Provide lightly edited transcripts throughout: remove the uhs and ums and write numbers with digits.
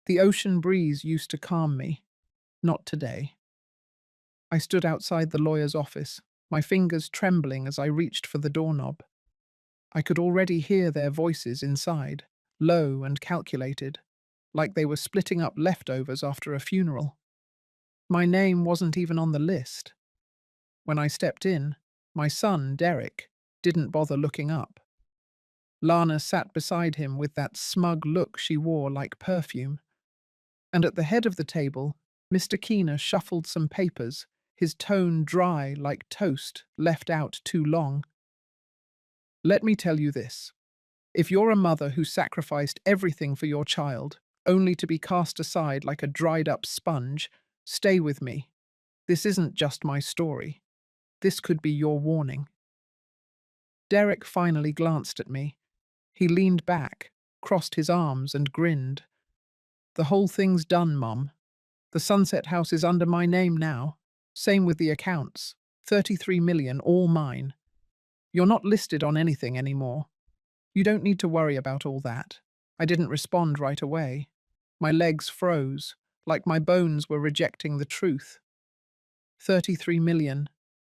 The ocean breeze used to calm me. Not today. I stood outside the lawyer's office, my fingers trembling as I reached for the doorknob. I could already hear their voices inside, low and calculated, like they were splitting up leftovers after a funeral. My name wasn't even on the list. When I stepped in, my son, Derek, didn't bother looking up. Lana sat beside him with that smug look she wore like perfume. And at the head of the table, Mr. Keener shuffled some papers, his tone dry like toast left out too long. Let me tell you this. If you're a mother who sacrificed everything for your child, only to be cast aside like a dried-up sponge, stay with me. This isn't just my story. This could be your warning. Derek finally glanced at me. He leaned back, crossed his arms, and grinned. The whole thing's done, Mom. The Sunset House is under my name now. Same with the accounts. 33 million, all mine. You're not listed on anything anymore. You don't need to worry about all that. I didn't respond right away. My legs froze, like my bones were rejecting the truth. 33 million.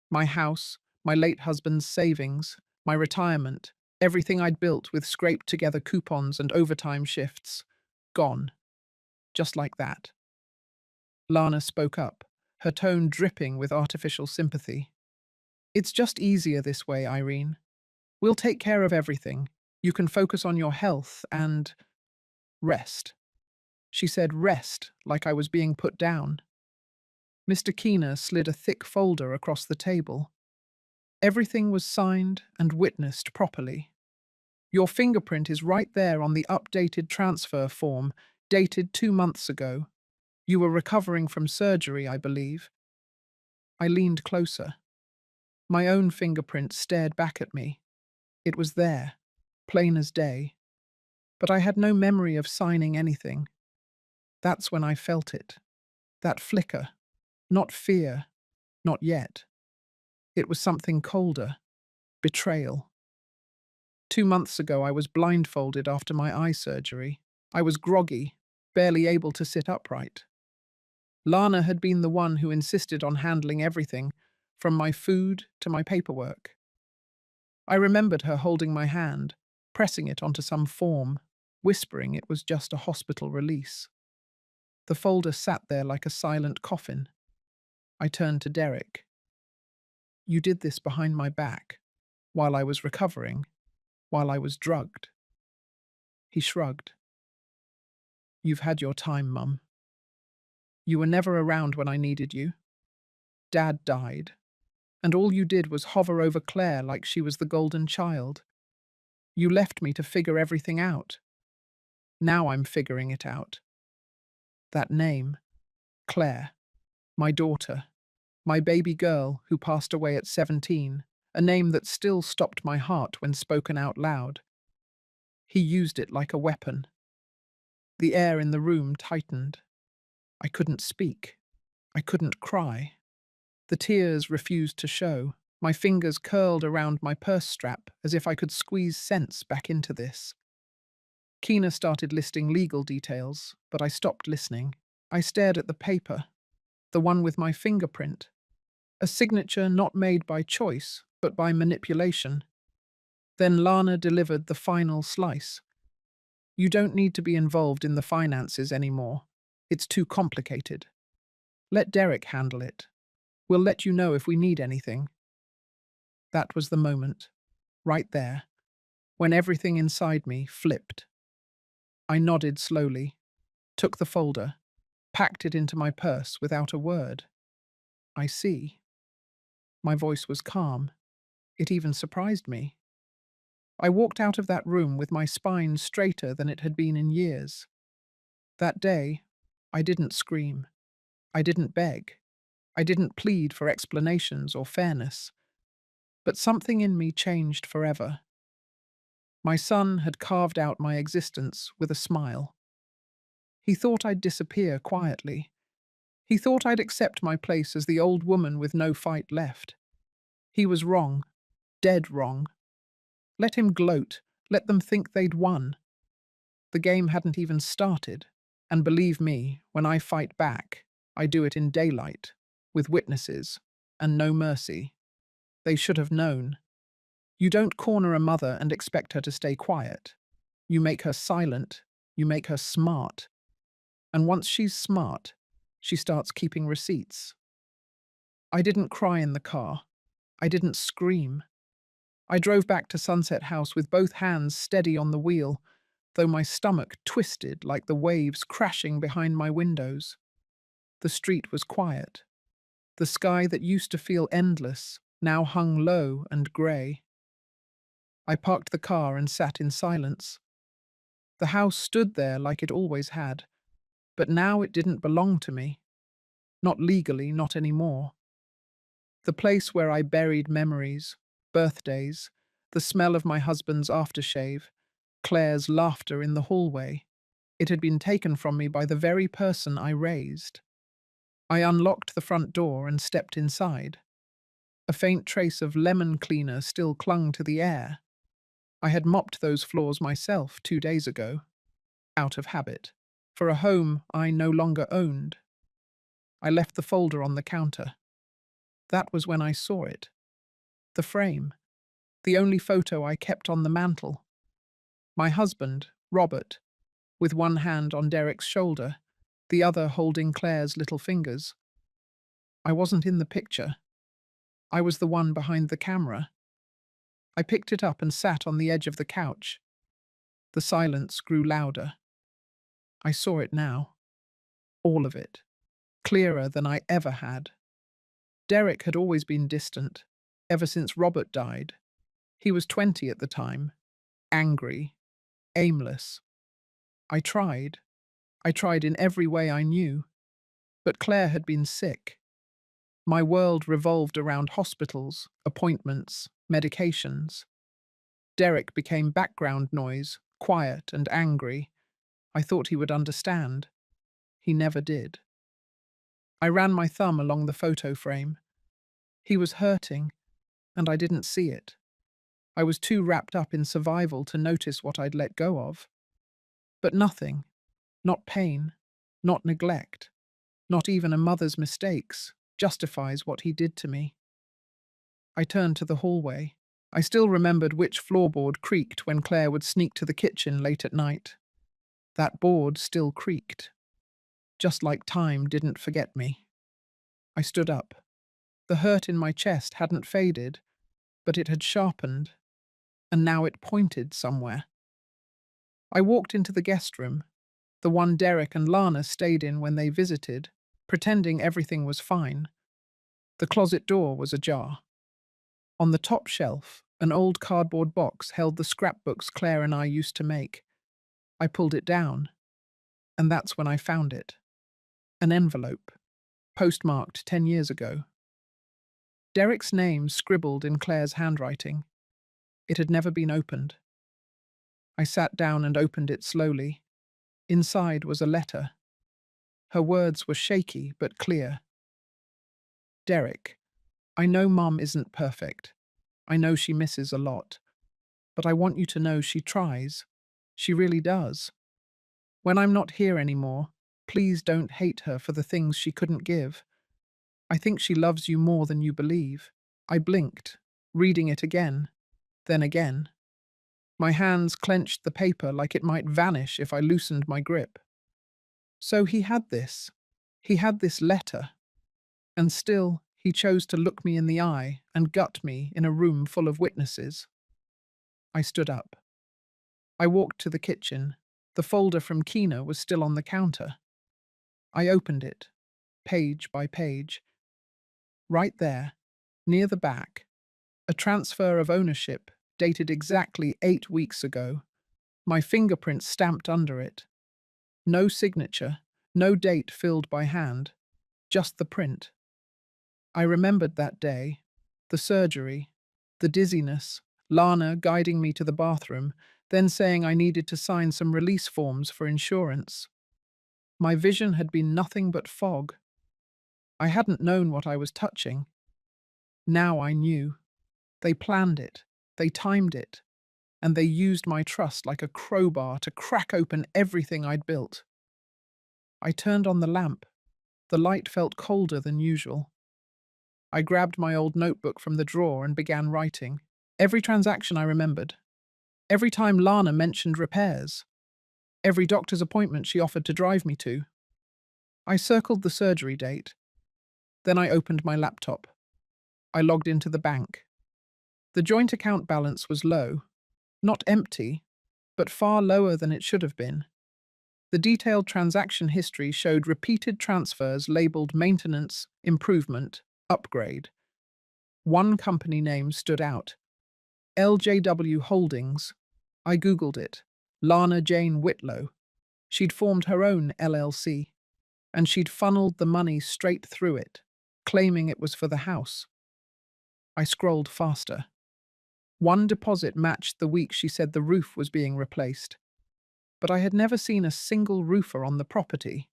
My house, my late husband's savings, my retirement, everything I'd built with scraped-together coupons and overtime shifts. Gone. Just like that. Lana spoke up, her tone dripping with artificial sympathy. It's just easier this way, Irene. We'll take care of everything. You can focus on your health and rest. She said rest, like I was being put down. Mr. Keener slid a thick folder across the table. Everything was signed and witnessed properly. Your fingerprint is right there on the updated transfer form, dated 2 months ago. You were recovering from surgery, I believe. I leaned closer. My own fingerprint stared back at me. It was there, plain as day. But I had no memory of signing anything. That's when I felt it. That flicker. Not fear. Not yet. It was something colder. Betrayal. 2 months ago I was blindfolded after my eye surgery. I was groggy, barely able to sit upright. Lana had been the one who insisted on handling everything, from my food to my paperwork. I remembered her holding my hand, pressing it onto some form, whispering it was just a hospital release. The folder sat there like a silent coffin. I turned to Derek. You did this behind my back, while I was recovering, while I was drugged. He shrugged. You've had your time, Mum. You were never around when I needed you. Dad died, and all you did was hover over Claire like she was the golden child. You left me to figure everything out. Now I'm figuring it out. That name, Claire, my daughter, my baby girl who passed away at 17, a name that still stopped my heart when spoken out loud. He used it like a weapon. The air in the room tightened. I couldn't speak. I couldn't cry. The tears refused to show. My fingers curled around my purse strap as if I could squeeze sense back into this. Keener started listing legal details, but I stopped listening. I stared at the paper, the one with my fingerprint. A signature not made by choice, but by manipulation. Then Lana delivered the final slice. You don't need to be involved in the finances anymore. It's too complicated. Let Derek handle it. We'll let you know if we need anything. That was the moment, right there, when everything inside me flipped. I nodded slowly, took the folder, packed it into my purse without a word. I see. My voice was calm. It even surprised me. I walked out of that room with my spine straighter than it had been in years. That day, I didn't scream. I didn't beg. I didn't plead for explanations or fairness. But something in me changed forever. My son had carved out my existence with a smile. He thought I'd disappear quietly. He thought I'd accept my place as the old woman with no fight left. He was wrong, dead wrong. Let him gloat, let them think they'd won. The game hadn't even started. And believe me, when I fight back, I do it in daylight, with witnesses, and no mercy. They should have known. You don't corner a mother and expect her to stay quiet. You make her silent, you make her smart. And once she's smart, she starts keeping receipts. I didn't cry in the car. I didn't scream. I drove back to Sunset House with both hands steady on the wheel, though my stomach twisted like the waves crashing behind my windows. The street was quiet. The sky that used to feel endless now hung low and grey. I parked the car and sat in silence. The house stood there like it always had, but now it didn't belong to me. Not legally, not anymore. The place where I buried memories, birthdays, the smell of my husband's aftershave, Claire's laughter in the hallway. It had been taken from me by the very person I raised. I unlocked the front door and stepped inside. A faint trace of lemon cleaner still clung to the air. I had mopped those floors myself 2 days ago, out of habit, for a home I no longer owned. I left the folder on the counter. That was when I saw it. The frame. The only photo I kept on the mantel. My husband, Robert, with one hand on Derek's shoulder, the other holding Claire's little fingers. I wasn't in the picture. I was the one behind the camera. I picked it up and sat on the edge of the couch. The silence grew louder. I saw it now. All of it. Clearer than I ever had. Derek had always been distant, ever since Robert died. He was 20 at the time, angry, aimless. I tried. I tried in every way I knew. But Claire had been sick. My world revolved around hospitals, appointments, medications. Derek became background noise, quiet and angry. I thought he would understand. He never did. I ran my thumb along the photo frame. He was hurting, and I didn't see it. I was too wrapped up in survival to notice what I'd let go of. But nothing, not pain, not neglect, not even a mother's mistakes, justifies what he did to me. I turned to the hallway. I still remembered which floorboard creaked when Claire would sneak to the kitchen late at night. That board still creaked, just like time didn't forget me. I stood up. The hurt in my chest hadn't faded, but it had sharpened, and now it pointed somewhere. I walked into the guest room, the one Derek and Lana stayed in when they visited, pretending everything was fine. The closet door was ajar. On the top shelf, an old cardboard box held the scrapbooks Claire and I used to make. I pulled it down, and that's when I found it. An envelope, postmarked 10 years ago. Derek's name scribbled in Claire's handwriting. It had never been opened. I sat down and opened it slowly. Inside was a letter. Her words were shaky but clear. Derek, I know Mum isn't perfect. I know she misses a lot. But I want you to know she tries. She really does. When I'm not here anymore, please don't hate her for the things she couldn't give. I think she loves you more than you believe. I blinked, reading it again, then again. My hands clenched the paper like it might vanish if I loosened my grip. So he had this. He had this letter. And still, he chose to look me in the eye and gut me in a room full of witnesses. I stood up. I walked to the kitchen. The folder from Kina was still on the counter. I opened it, page by page. Right there, near the back, a transfer of ownership dated exactly 8 weeks ago. My fingerprint stamped under it. No signature, no date filled by hand, just the print. I remembered that day, the surgery, the dizziness, Lana guiding me to the bathroom, then saying I needed to sign some release forms for insurance. My vision had been nothing but fog. I hadn't known what I was touching. Now I knew. They planned it, they timed it, and they used my trust like a crowbar to crack open everything I'd built. I turned on the lamp. The light felt colder than usual. I grabbed my old notebook from the drawer and began writing. Every transaction I remembered. Every time Lana mentioned repairs. Every doctor's appointment she offered to drive me to. I circled the surgery date. Then I opened my laptop. I logged into the bank. The joint account balance was low. Not empty, but far lower than it should have been. The detailed transaction history showed repeated transfers labeled maintenance, improvement, upgrade. One company name stood out. LJW Holdings. I googled it. Lana Jane Whitlow. She'd formed her own LLC, and she'd funneled the money straight through it, claiming it was for the house. I scrolled faster. One deposit matched the week she said the roof was being replaced, but I had never seen a single roofer on the property.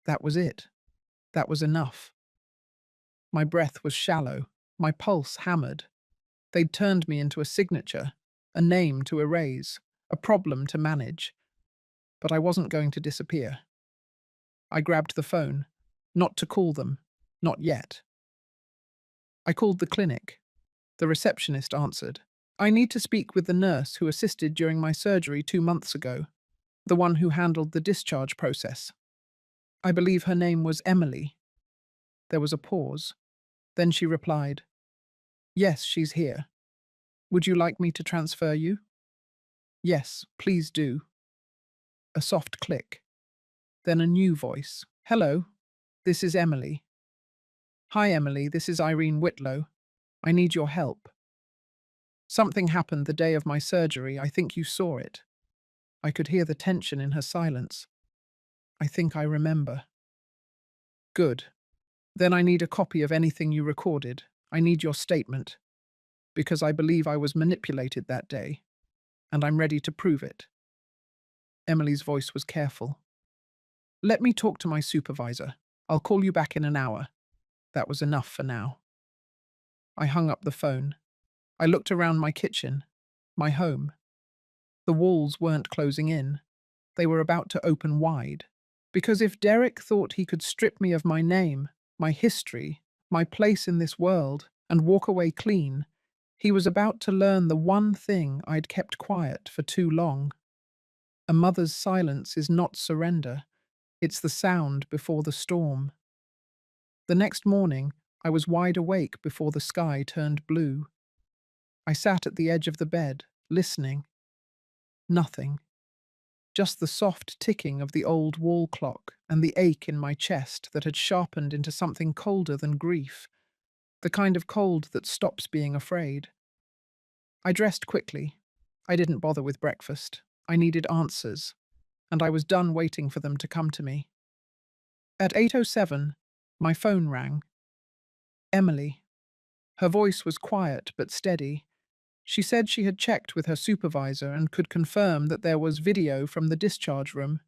That was it. That was enough. My breath was shallow, my pulse hammered. They'd turned me into a signature, a name to erase, a problem to manage. But I wasn't going to disappear. I grabbed the phone, not to call them, not yet. I called the clinic. The receptionist answered. I need to speak with the nurse who assisted during my surgery 2 months ago, the one who handled the discharge process. I believe her name was Emily. There was a pause. Then she replied, Yes, she's here. Would you like me to transfer you? Yes, please do. A soft click. Then a new voice. Hello, this is Emily. Hi, Emily, this is Irene Whitlow. I need your help. Something happened the day of my surgery. I think you saw it. I could hear the tension in her silence. I think I remember. Good. Then I need a copy of anything you recorded. I need your statement. Because I believe I was manipulated that day, and I'm ready to prove it. Emily's voice was careful. Let me talk to my supervisor. I'll call you back in an hour. That was enough for now. I hung up the phone. I looked around my kitchen, my home. The walls weren't closing in. They were about to open wide. Because if Derek thought he could strip me of my name, my history, my place in this world, and walk away clean, he was about to learn the one thing I'd kept quiet for too long. A mother's silence is not surrender. It's the sound before the storm. The next morning, I was wide awake before the sky turned blue. I sat at the edge of the bed, listening. Nothing. Just the soft ticking of the old wall clock and the ache in my chest that had sharpened into something colder than grief, the kind of cold that stops being afraid. I dressed quickly. I didn't bother with breakfast. I needed answers, and I was done waiting for them to come to me. At 8:07, my phone rang. Emily. Her voice was quiet but steady. She said she had checked with her supervisor and could confirm that there was video from the discharge room.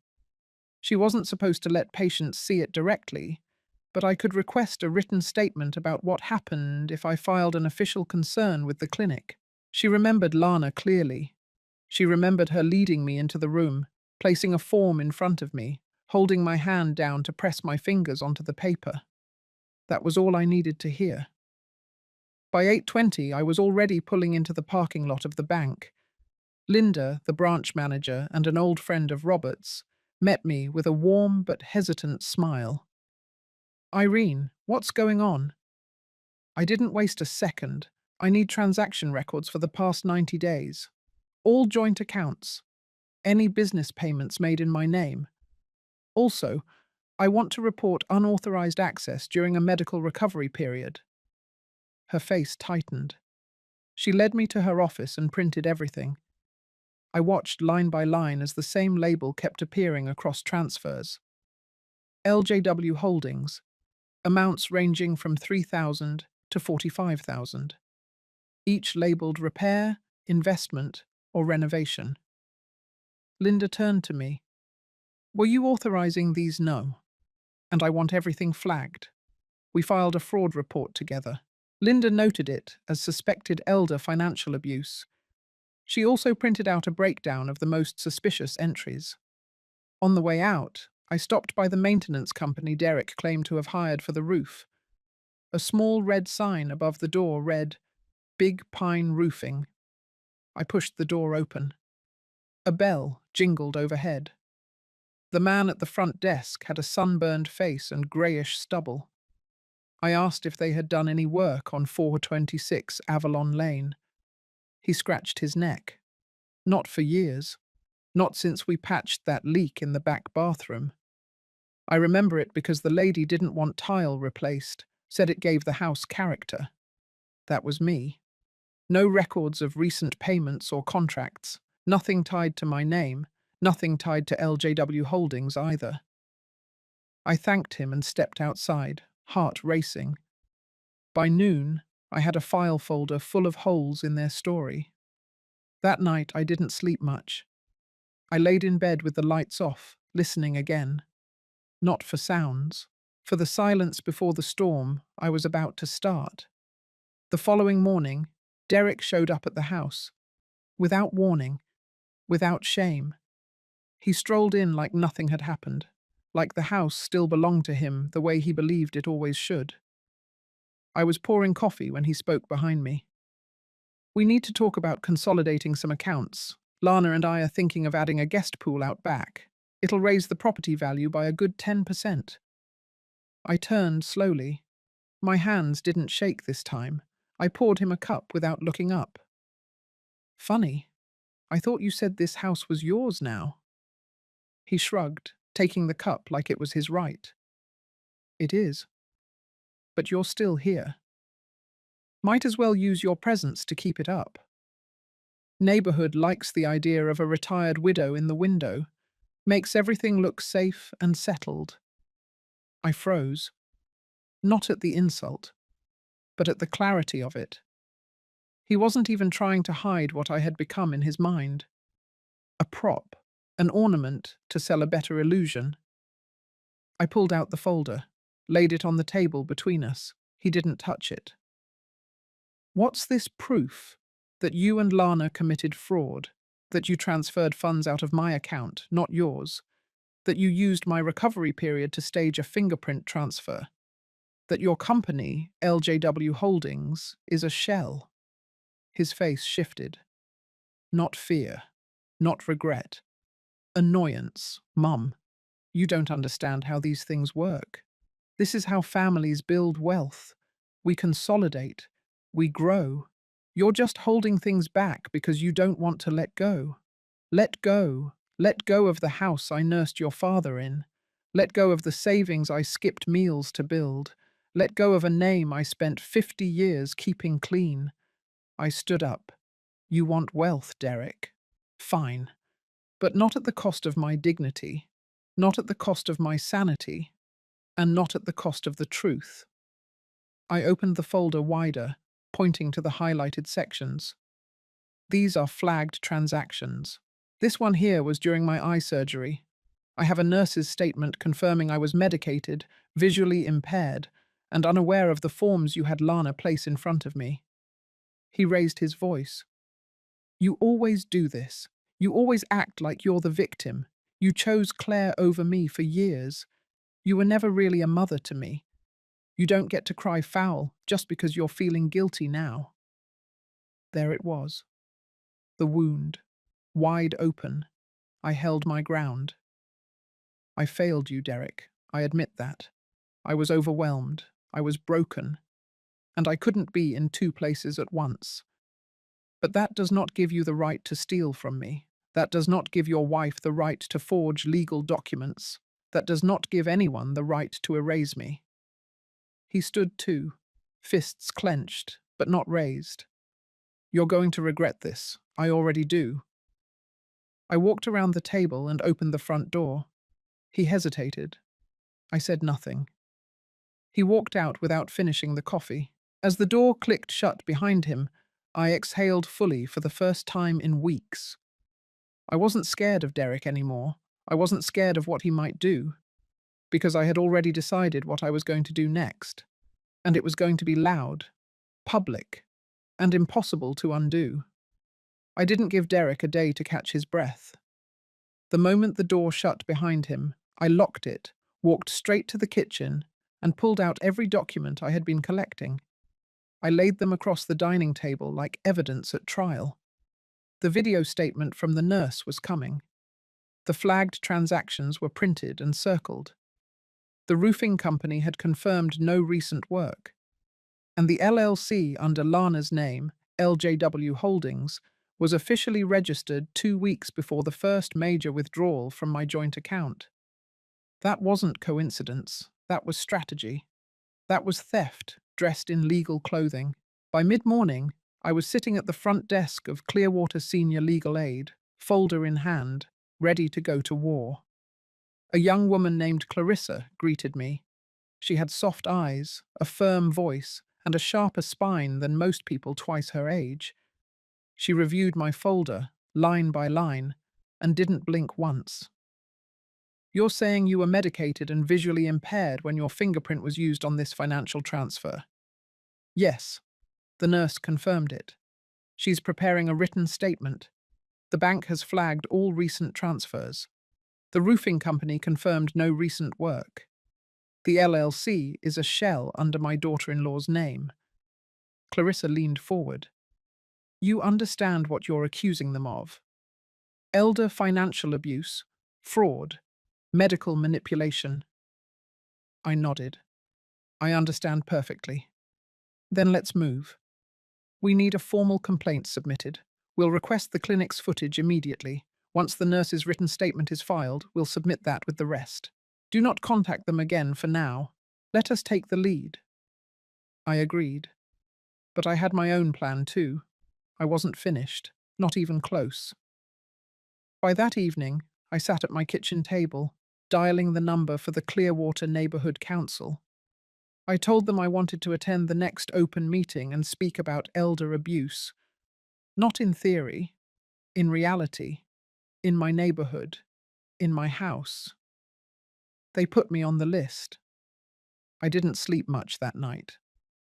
She wasn't supposed to let patients see it directly, but I could request a written statement about what happened if I filed an official concern with the clinic. She remembered Lana clearly. She remembered her leading me into the room, placing a form in front of me, holding my hand down to press my fingers onto the paper. That was all I needed to hear. By 8:20, I was already pulling into the parking lot of the bank. Linda, the branch manager and an old friend of Robert's, met me with a warm but hesitant smile. Irene, what's going on? I didn't waste a second. I need transaction records for the past 90 days. All joint accounts. Any business payments made in my name. Also, I want to report unauthorized access during a medical recovery period. Her face tightened. She led me to her office and printed everything. I watched line by line as the same label kept appearing across transfers. LJW Holdings, amounts ranging from 3,000 to 45,000. Each labeled repair, investment, or renovation. Linda turned to me. Were you authorizing these? No. And I want everything flagged. We filed a fraud report together. Linda noted it as suspected elder financial abuse. She also printed out a breakdown of the most suspicious entries. On the way out, I stopped by the maintenance company Derek claimed to have hired for the roof. A small red sign above the door read, Big Pine Roofing. I pushed the door open. A bell jingled overhead. The man at the front desk had a sunburned face and greyish stubble. I asked if they had done any work on 426 Avalon Lane. He scratched his neck. Not for years. Not since we patched that leak in the back bathroom. I remember it because the lady didn't want tile replaced, said it gave the house character. That was me. No records of recent payments or contracts, nothing tied to my name, nothing tied to LJW Holdings either. I thanked him and stepped outside, heart racing. By noon, I had a file folder full of holes in their story. That night, I didn't sleep much. I laid in bed with the lights off, listening again. Not for sounds, for the silence before the storm I was about to start. The following morning, Derek showed up at the house. Without warning, without shame. He strolled in like nothing had happened, like the house still belonged to him the way he believed it always should. I was pouring coffee when he spoke behind me. We need to talk about consolidating some accounts. Lana and I are thinking of adding a guest pool out back. It'll raise the property value by a good 10%. I turned slowly. My hands didn't shake this time. I poured him a cup without looking up. Funny. I thought you said this house was yours now. He shrugged, taking the cup like it was his right. It is. But you're still here. Might as well use your presence to keep it up. Neighborhood likes the idea of a retired widow in the window, makes everything look safe and settled. I froze. Not at the insult, but at the clarity of it. He wasn't even trying to hide what I had become in his mind. A prop, an ornament to sell a better illusion. I pulled out the folder, laid it on the table between us. He didn't touch it. What's this proof? That you and Lana committed fraud? That you transferred funds out of my account, not yours? That you used my recovery period to stage a fingerprint transfer? That your company, LJW Holdings, is a shell? His face shifted. Not fear, not regret. Annoyance. Mum, you don't understand how these things work. This is how families build wealth. We consolidate. We grow. You're just holding things back because you don't want to let go. Let go. Let go of the house I nursed your father in. Let go of the savings I skipped meals to build. Let go of a name I spent 50 years keeping clean. I stood up. You want wealth, Derek. Fine. But not at the cost of my dignity, not at the cost of my sanity, and not at the cost of the truth. I opened the folder wider, pointing to the highlighted sections. These are flagged transactions. This one here was during my eye surgery. I have a nurse's statement confirming I was medicated, visually impaired, and unaware of the forms you had Lana place in front of me. He raised his voice. You always do this. You always act like you're the victim. You chose Claire over me for years. You were never really a mother to me. You don't get to cry foul just because you're feeling guilty now. There it was. The wound. Wide open. I held my ground. I failed you, Derek. I admit that. I was overwhelmed. I was broken. And I couldn't be in two places at once. But that does not give you the right to steal from me. That does not give your wife the right to forge legal documents. That does not give anyone the right to erase me. He stood too, fists clenched, but not raised. You're going to regret this. I already do. I walked around the table and opened the front door. He hesitated. I said nothing. He walked out without finishing the coffee. As the door clicked shut behind him, I exhaled fully for the first time in weeks. I wasn't scared of Derek anymore. I wasn't scared of what he might do, because I had already decided what I was going to do next, and it was going to be loud, public, and impossible to undo. I didn't give Derek a day to catch his breath. The moment the door shut behind him, I locked it, walked straight to the kitchen, and pulled out every document I had been collecting. I laid them across the dining table like evidence at trial. The video statement from the nurse was coming. The flagged transactions were printed and circled. The roofing company had confirmed no recent work, and the LLC under Lana's name, LJW Holdings, was officially registered 2 weeks before the first major withdrawal from my joint account. That wasn't coincidence, that was strategy. That was theft, dressed in legal clothing. By mid-morning, I was sitting at the front desk of Clearwater Senior Legal Aid, folder in hand, ready to go to war. A young woman named Clarissa greeted me. She had soft eyes, a firm voice, and a sharper spine than most people twice her age. She reviewed my folder, line by line, and didn't blink once. "You're saying you were medicated and visually impaired when your fingerprint was used on this financial transfer?" "Yes." The nurse confirmed it. "She's preparing a written statement. The bank has flagged all recent transfers. The roofing company confirmed no recent work. The LLC is a shell under my daughter-in-law's name." Clarissa leaned forward. "You understand what you're accusing them of? Elder financial abuse, fraud, medical manipulation." I nodded. "I understand perfectly." "Then let's move. We need a formal complaint submitted. We'll request the clinic's footage immediately. Once the nurse's written statement is filed, we'll submit that with the rest. Do not contact them again for now. Let us take the lead." I agreed. But I had my own plan too. I wasn't finished, not even close. By that evening, I sat at my kitchen table, dialing the number for the Clearwater Neighborhood Council. I told them I wanted to attend the next open meeting and speak about elder abuse. Not in theory, in reality, in my neighborhood, in my house. They put me on the list. I didn't sleep much that night.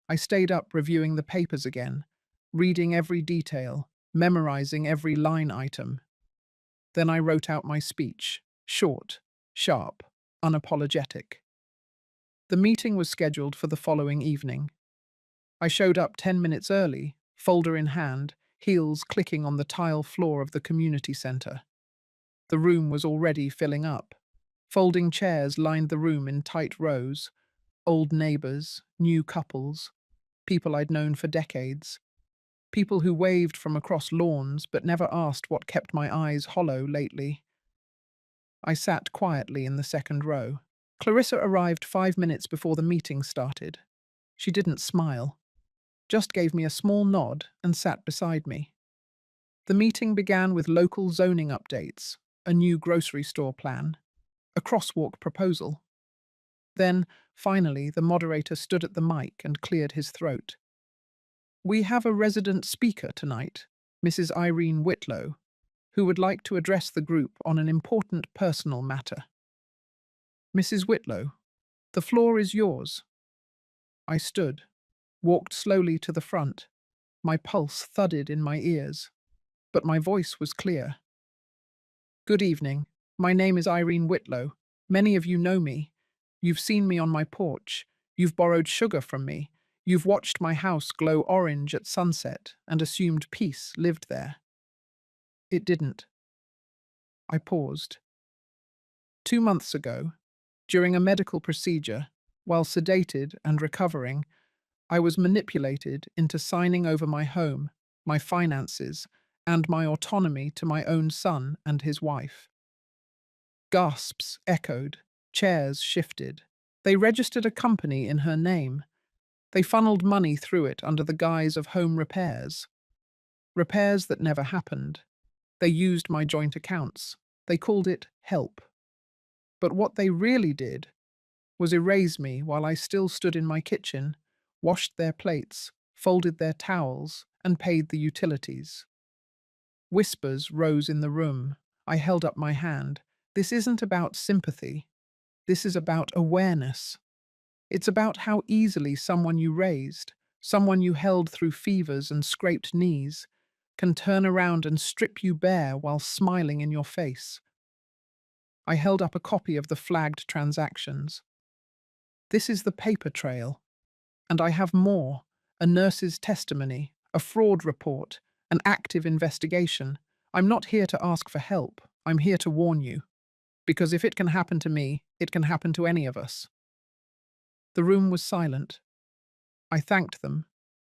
I stayed up reviewing the papers again, reading every detail, memorizing every line item. Then I wrote out my speech, short, sharp, unapologetic. The meeting was scheduled for the following evening. I showed up 10 minutes early, folder in hand, heels clicking on the tile floor of the community center. The room was already filling up. Folding chairs lined the room in tight rows. Old neighbors, new couples, people I'd known for decades. People who waved from across lawns but never asked what kept my eyes hollow lately. I sat quietly in the second row. Clarissa arrived 5 minutes before the meeting started. She didn't smile, just gave me a small nod and sat beside me. The meeting began with local zoning updates, a new grocery store plan, a crosswalk proposal. Then, finally, the moderator stood at the mic and cleared his throat. "We have a resident speaker tonight, Mrs. Irene Whitlow, who would like to address the group on an important personal matter." "Mrs. Whitlow, the floor is yours." I stood, walked slowly to the front. My pulse thudded in my ears, but my voice was clear. "Good evening. My name is Irene Whitlow. Many of you know me. You've seen me on my porch. You've borrowed sugar from me. You've watched my house glow orange at sunset and assumed peace lived there. It didn't." I paused. 2 months ago, during a medical procedure, while sedated and recovering, I was manipulated into signing over my home, my finances, and my autonomy to my own son and his wife. Gasps echoed, chairs shifted. They registered a company in her name. They funneled money through it under the guise of home repairs. Repairs that never happened. They used my joint accounts. They called it help. But what they really did was erase me while I still stood in my kitchen, washed their plates, folded their towels, and paid the utilities. Whispers rose in the room. I held up my hand. This isn't about sympathy. This is about awareness. It's about how easily someone you raised, someone you held through fevers and scraped knees, can turn around and strip you bare while smiling in your face. I held up a copy of the flagged transactions. This is the paper trail, and I have more: a nurse's testimony, a fraud report, an active investigation. I'm not here to ask for help. I'm here to warn you. Because if it can happen to me, it can happen to any of us. The room was silent. I thanked them,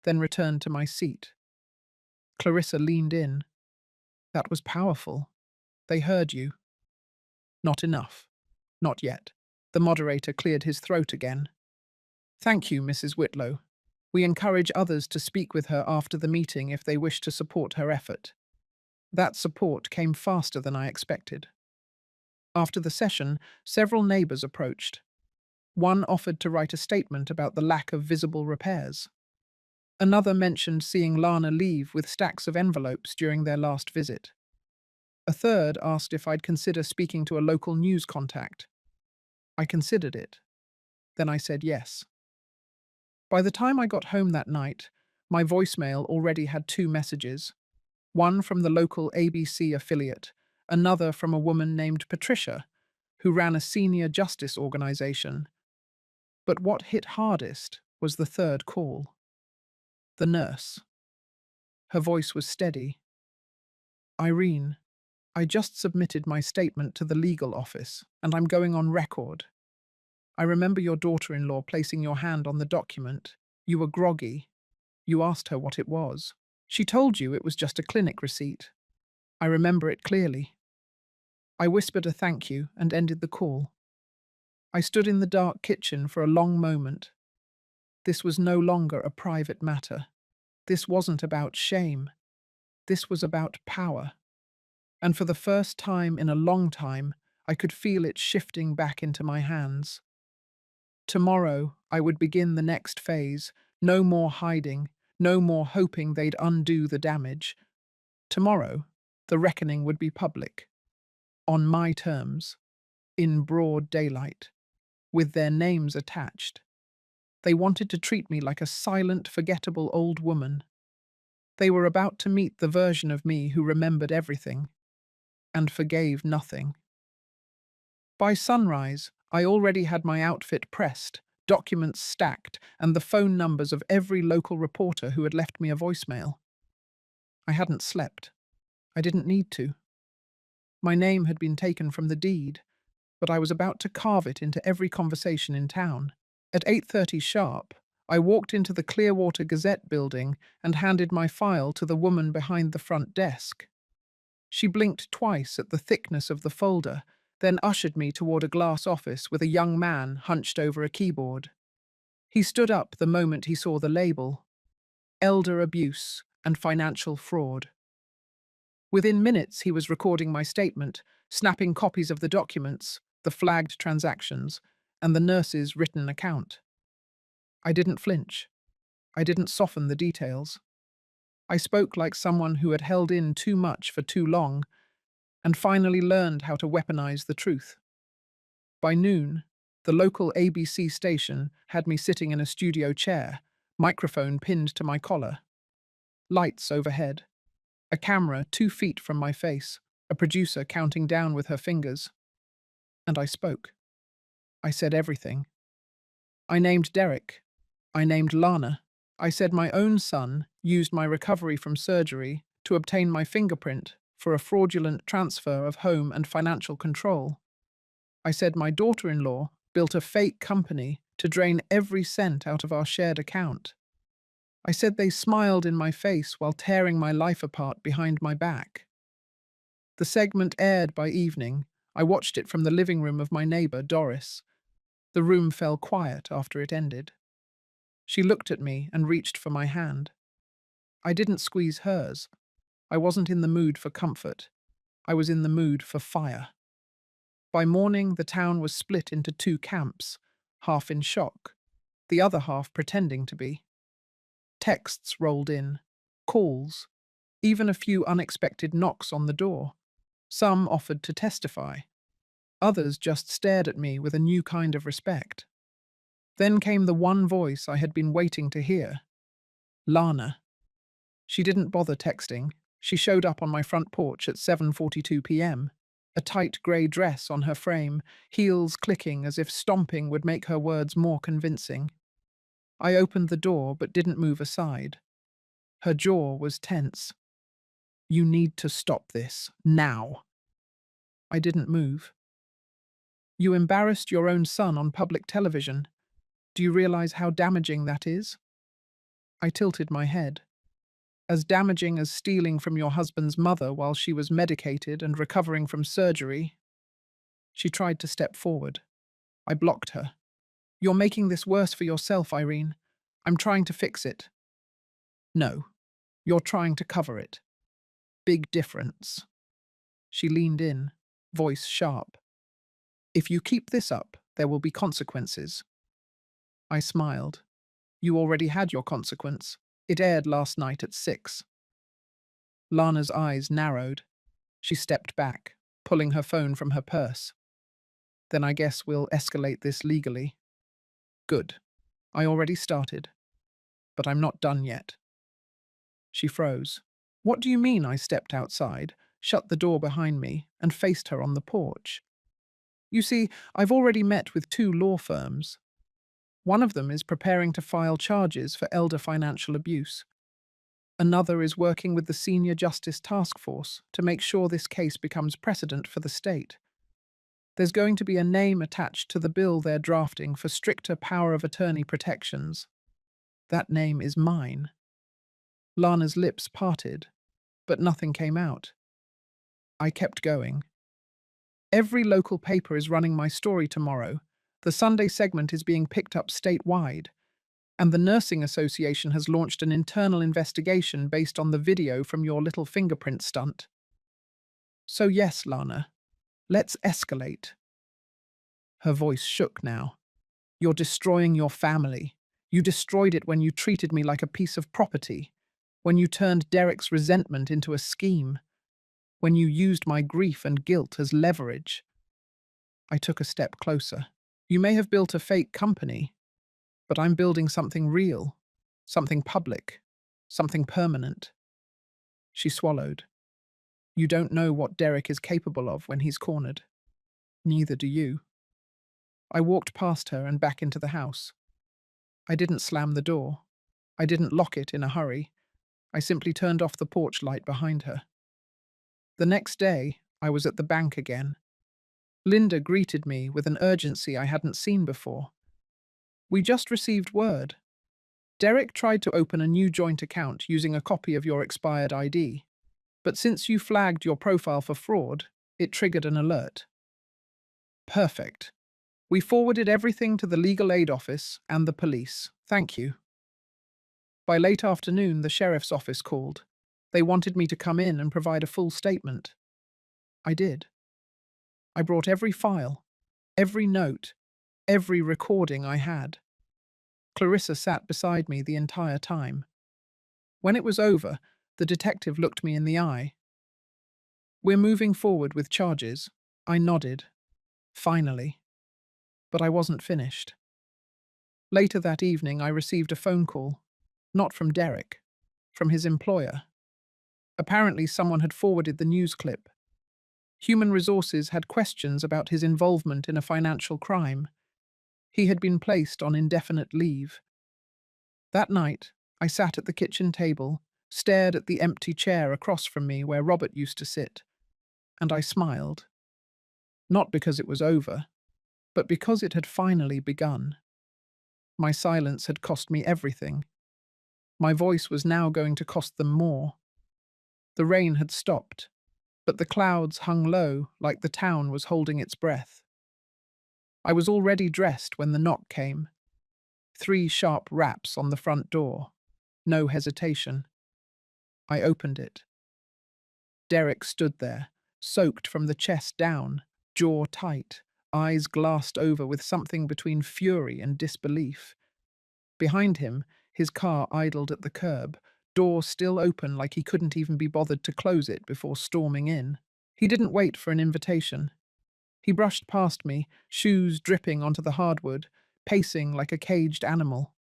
then returned to my seat. Clarissa leaned in. That was powerful. They heard you. Not enough. Not yet. The moderator cleared his throat again. Thank you, Mrs. Whitlow. We encourage others to speak with her after the meeting if they wish to support her effort. That support came faster than I expected. After the session, several neighbours approached. One offered to write a statement about the lack of visible repairs. Another mentioned seeing Lana leave with stacks of envelopes during their last visit. A third asked if I'd consider speaking to a local news contact. I considered it. Then I said yes. By the time I got home that night, my voicemail already had 2 messages. One from the local ABC affiliate, another from a woman named Patricia, who ran a senior justice organization. But what hit hardest was the third call. The nurse. Her voice was steady. Irene, I just submitted my statement to the legal office, and I'm going on record. I remember your daughter-in-law placing your hand on the document. You were groggy. You asked her what it was. She told you it was just a clinic receipt. I remember it clearly. I whispered a thank you and ended the call. I stood in the dark kitchen for a long moment. This was no longer a private matter. This wasn't about shame. This was about power. And for the first time in a long time, I could feel it shifting back into my hands. Tomorrow, I would begin the next phase. No more hiding, no more hoping they'd undo the damage. Tomorrow, the reckoning would be public. On my terms. In broad daylight. With their names attached. They wanted to treat me like a silent, forgettable old woman. They were about to meet the version of me who remembered everything and forgave nothing. By sunrise, I already had my outfit pressed, documents stacked, and the phone numbers of every local reporter who had left me a voicemail. I hadn't slept. I didn't need to. My name had been taken from the deed, but I was about to carve it into every conversation in town. At 8:30 sharp, I walked into the Clearwater Gazette building and handed my file to the woman behind the front desk. She blinked twice at the thickness of the folder, then ushered me toward a glass office with a young man hunched over a keyboard. He stood up the moment he saw the label: Elder Abuse and Financial Fraud. Within minutes, he was recording my statement, snapping copies of the documents, the flagged transactions, and the nurse's written account. I didn't flinch. I didn't soften the details. I spoke like someone who had held in too much for too long and finally learned how to weaponize the truth. By noon, the local ABC station had me sitting in a studio chair, microphone pinned to my collar. Lights overhead. A camera 2 feet from my face, a producer counting down with her fingers. And I spoke. I said everything. I named Derek. I named Lana. I said my own son used my recovery from surgery to obtain my fingerprint for a fraudulent transfer of home and financial control. I said my daughter-in-law built a fake company to drain every cent out of our shared account. I said they smiled in my face while tearing my life apart behind my back. The segment aired by evening. I watched it from the living room of my neighbor, Doris. The room fell quiet after it ended. She looked at me and reached for my hand. I didn't squeeze hers. I wasn't in the mood for comfort. I was in the mood for fire. By morning, the town was split into 2 camps, half in shock, the other half pretending to be. Texts rolled in, calls, even a few unexpected knocks on the door. Some offered to testify. Others just stared at me with a new kind of respect. Then came the one voice I had been waiting to hear. Lana. She didn't bother texting. She showed up on my front porch at 7:42 p.m. a tight grey dress on her frame, heels clicking as if stomping would make her words more convincing. I opened the door but didn't move aside. Her jaw was tense. "You need to stop this, now." I didn't move. "You embarrassed your own son on public television. Do you realize how damaging that is?" I tilted my head. "As damaging as stealing from your husband's mother while she was medicated and recovering from surgery." She tried to step forward. I blocked her. "You're making this worse for yourself, Irene. I'm trying to fix it." "No, you're trying to cover it. Big difference." She leaned in, voice sharp. "If you keep this up, there will be consequences." I smiled. "You already had your consequence. It aired last night at 6. Lana's eyes narrowed. She stepped back, pulling her phone from her purse. "Then I guess we'll escalate this legally." "Good. I already started. But I'm not done yet." She froze. "What do you mean?" I stepped outside, shut the door behind me, and faced her on the porch. "You see, I've already met with 2 law firms. One of them is preparing to file charges for elder financial abuse. Another is working with the Senior Justice Task Force to make sure this case becomes precedent for the state. There's going to be a name attached to the bill they're drafting for stricter power of attorney protections. That name is mine." Lana's lips parted, but nothing came out. I kept going. "Every local paper is running my story tomorrow. The Sunday segment is being picked up statewide. And the Nursing Association has launched an internal investigation based on the video from your little fingerprint stunt. So yes, Lana, let's escalate." Her voice shook now. "You're destroying your family. You destroyed it when you treated me like a piece of property, when you turned Derek's resentment into a scheme, when you used my grief and guilt as leverage." I took a step closer. "You may have built a fake company, but I'm building something real, something public, something permanent." She swallowed. "You don't know what Derek is capable of when he's cornered. Neither do you." I walked past her and back into the house. I didn't slam the door. I didn't lock it in a hurry. I simply turned off the porch light behind her. The next day, I was at the bank again. Linda greeted me with an urgency I hadn't seen before. "We just received word. Derek tried to open a new joint account using a copy of your expired ID. But since you flagged your profile for fraud, it triggered an alert." "Perfect. We forwarded everything to the legal aid office and the police. Thank you." By late afternoon, the sheriff's office called. They wanted me to come in and provide a full statement. I did. I brought every file, every note, every recording I had. Clarissa sat beside me the entire time. When it was over, the detective looked me in the eye. "We're moving forward with charges." I nodded. Finally. But I wasn't finished. Later that evening, I received a phone call. Not from Derek. From his employer. Apparently, someone had forwarded the news clip. Human Resources had questions about his involvement in a financial crime. He had been placed on indefinite leave. That night, I sat at the kitchen table, stared at the empty chair across from me where Robert used to sit, and I smiled. Not because it was over, but because it had finally begun. My silence had cost me everything. My voice was now going to cost them more. The rain had stopped, but the clouds hung low like the town was holding its breath. I was already dressed when the knock came. 3 sharp raps on the front door. No hesitation. I opened it. Derek stood there, soaked from the chest down, jaw tight, eyes glassed over with something between fury and disbelief. Behind him, his car idled at the curb, door still open like he couldn't even be bothered to close it before storming in. He didn't wait for an invitation. He brushed past me, shoes dripping onto the hardwood, pacing like a caged animal.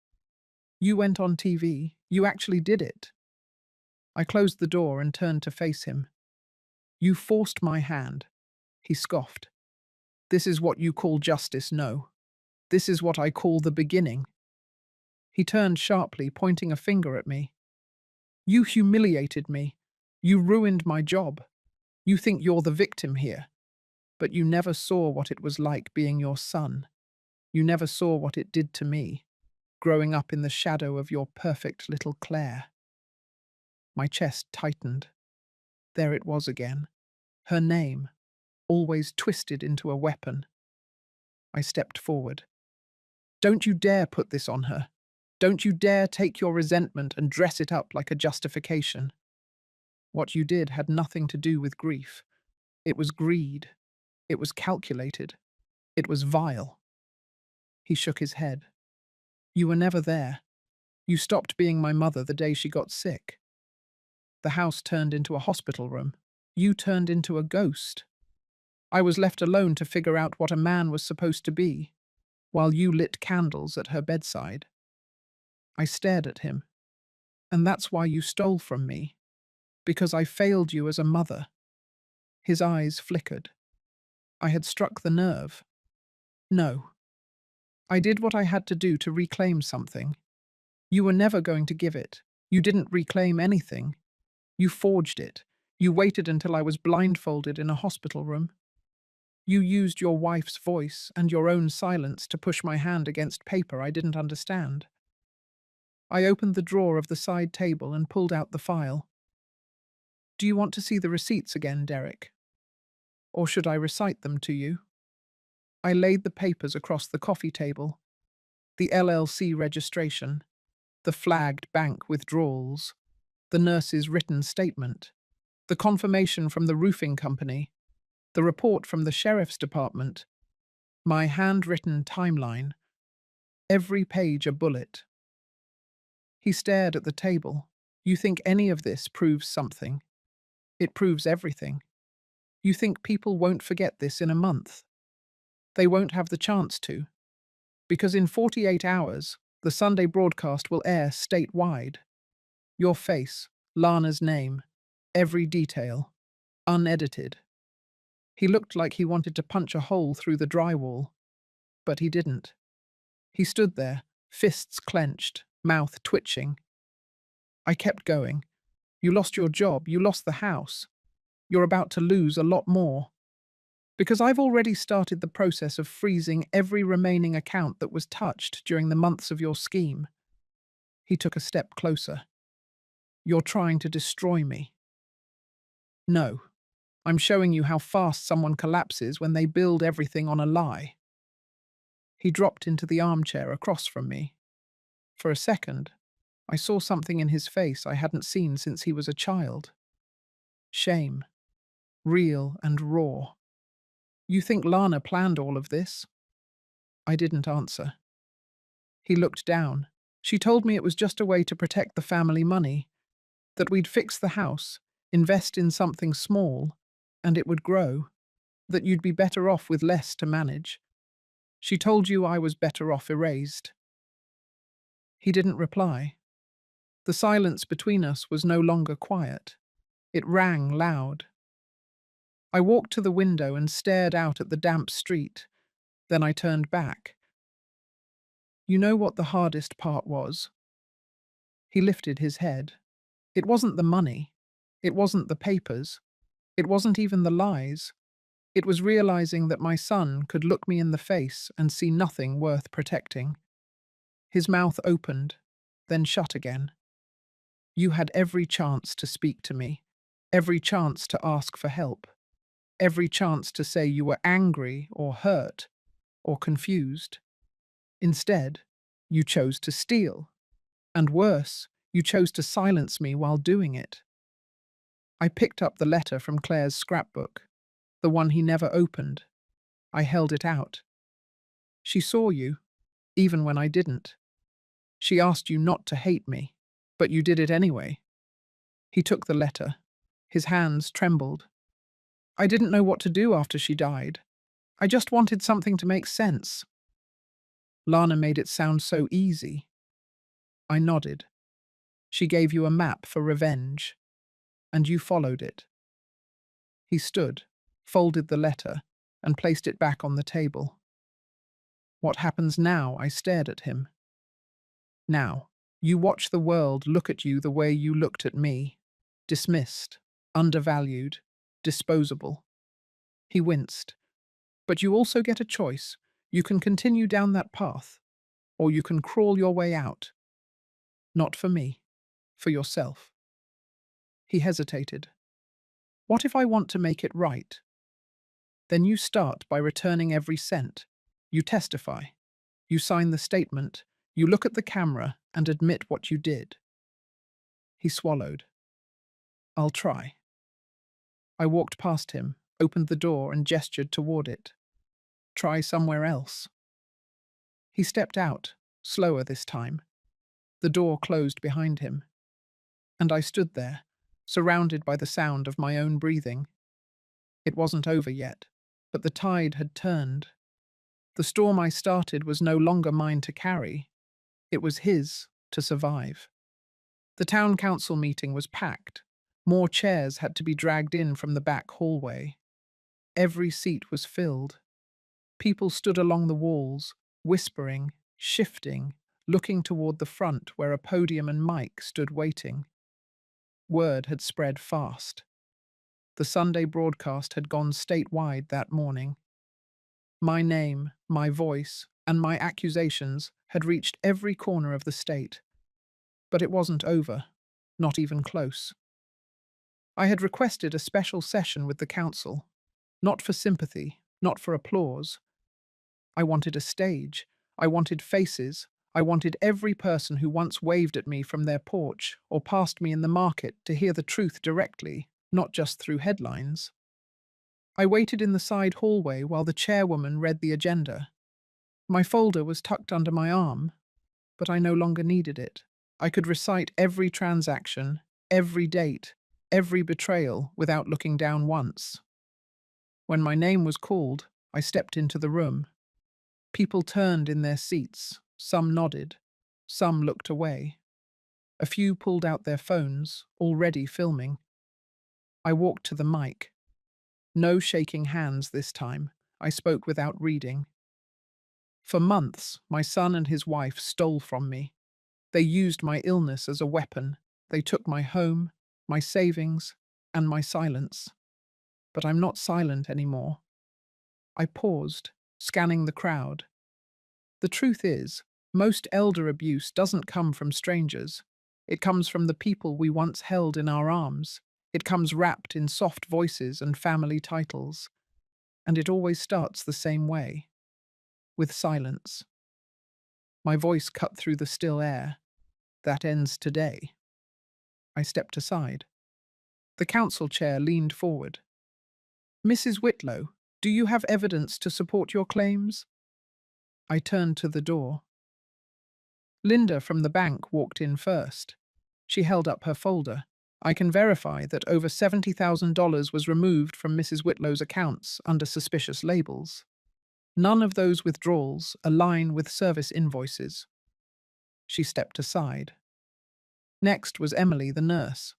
"You went on TV. You actually did it." I closed the door and turned to face him. "You forced my hand." He scoffed. This is what you call justice, no. This is what I call the beginning. He turned sharply, pointing a finger at me. You humiliated me. You ruined my job. You think you're the victim here. But you never saw what it was like being your son. You never saw what it did to me, growing up in the shadow of your perfect little Claire. My chest tightened. There it was again. Her name, always twisted into a weapon. I stepped forward. Don't you dare put this on her. Don't you dare take your resentment and dress it up like a justification. What you did had nothing to do with grief. It was greed. It was calculated. It was vile. He shook his head. You were never there. You stopped being my mother the day she got sick. The house turned into a hospital room. You turned into a ghost. I was left alone to figure out what a man was supposed to be, while you lit candles at her bedside. I stared at him. And that's why you stole from me. Because I failed you as a mother. His eyes flickered. I had struck the nerve. No. I did what I had to do to reclaim something. You were never going to give it. You didn't reclaim anything. You forged it. You waited until I was blindfolded in a hospital room. You used your wife's voice and your own silence to push my hand against paper I didn't understand. I opened the drawer of the side table and pulled out the file. Do you want to see the receipts again, Derek? Or should I recite them to you? I laid the papers across the coffee table. The LLC registration, the flagged bank withdrawals, the nurse's written statement, the confirmation from the roofing company, the report from the sheriff's department, my handwritten timeline, every page a bullet. He stared at the table. You think any of this proves something? It proves everything. You think people won't forget this in a month? They won't have the chance to. Because in 48 hours, the Sunday broadcast will air statewide. Your face, Lana's name, every detail, unedited. He looked like he wanted to punch a hole through the drywall, but he didn't. He stood there, fists clenched, mouth twitching. I kept going. You lost your job, you lost the house. You're about to lose a lot more. Because I've already started the process of freezing every remaining account that was touched during the months of your scheme. He took a step closer. You're trying to destroy me. No, I'm showing you how fast someone collapses when they build everything on a lie. He dropped into the armchair across from me. For a second, I saw something in his face I hadn't seen since he was a child. Shame. Real and raw. You think Lana planned all of this? I didn't answer. He looked down. She told me it was just a way to protect the family money, that we'd fix the house, invest in something small, and it would grow, that you'd be better off with less to manage. She told you I was better off erased. He didn't reply. The silence between us was no longer quiet. It rang loud. I walked to the window and stared out at the damp street. Then I turned back. You know what the hardest part was? He lifted his head. It wasn't the money. It wasn't the papers. It wasn't even the lies. It was realizing that my son could look me in the face and see nothing worth protecting. His mouth opened, then shut again. You had every chance to speak to me, every chance to ask for help, every chance to say you were angry or hurt or confused. Instead, you chose to steal. And worse, you chose to silence me while doing it. I picked up the letter from Claire's scrapbook, the one he never opened. I held it out. She saw you, even when I didn't. She asked you not to hate me, but you did it anyway. He took the letter. His hands trembled. I didn't know what to do after she died. I just wanted something to make sense. Lana made it sound so easy. I nodded. She gave you a map for revenge, and you followed it. He stood, folded the letter, and placed it back on the table. What happens now? I stared at him. Now, you watch the world look at you the way you looked at me. Dismissed, undervalued, disposable. He winced. But you also get a choice. You can continue down that path, or you can crawl your way out. Not for me, for yourself. He hesitated. What if I want to make it right? Then you start by returning every cent. You testify. You sign the statement. You look at the camera and admit what you did. He swallowed. I'll try. I walked past him, opened the door and gestured toward it. Try somewhere else. He stepped out, slower this time. The door closed behind him. And I stood there, surrounded by the sound of my own breathing. It wasn't over yet, but the tide had turned. The storm I started was no longer mine to carry. It was his to survive. The town council meeting was packed. More chairs had to be dragged in from the back hallway. Every seat was filled. People stood along the walls, whispering, shifting, looking toward the front where a podium and mic stood waiting. Word had spread fast. The Sunday broadcast had gone statewide that morning. My name, my voice, and my accusations had reached every corner of the state. But it wasn't over, not even close. I had requested a special session with the council, not for sympathy, not for applause. I wanted a stage. I wanted faces. I wanted every person who once waved at me from their porch or passed me in the market to hear the truth directly, not just through headlines. I waited in the side hallway while the chairwoman read the agenda. My folder was tucked under my arm, but I no longer needed it. I could recite every transaction, every date, every betrayal without looking down once. When my name was called, I stepped into the room. People turned in their seats, some nodded, some looked away. A few pulled out their phones, already filming. I walked to the mic. No shaking hands this time. I spoke without reading. For months, my son and his wife stole from me. They used my illness as a weapon. They took my home, my savings, and my silence. But I'm not silent anymore. I paused, scanning the crowd. The truth is, most elder abuse doesn't come from strangers. It comes from the people we once held in our arms. It comes wrapped in soft voices and family titles. And it always starts the same way, with silence. My voice cut through the still air. That ends today. I stepped aside. The council chair leaned forward. Mrs. Whitlow, do you have evidence to support your claims? I turned to the door. Linda from the bank walked in first. She held up her folder. I can verify that over $70,000 was removed from Mrs. Whitlow's accounts under suspicious labels. None of those withdrawals align with service invoices. She stepped aside. Next was Emily, the nurse.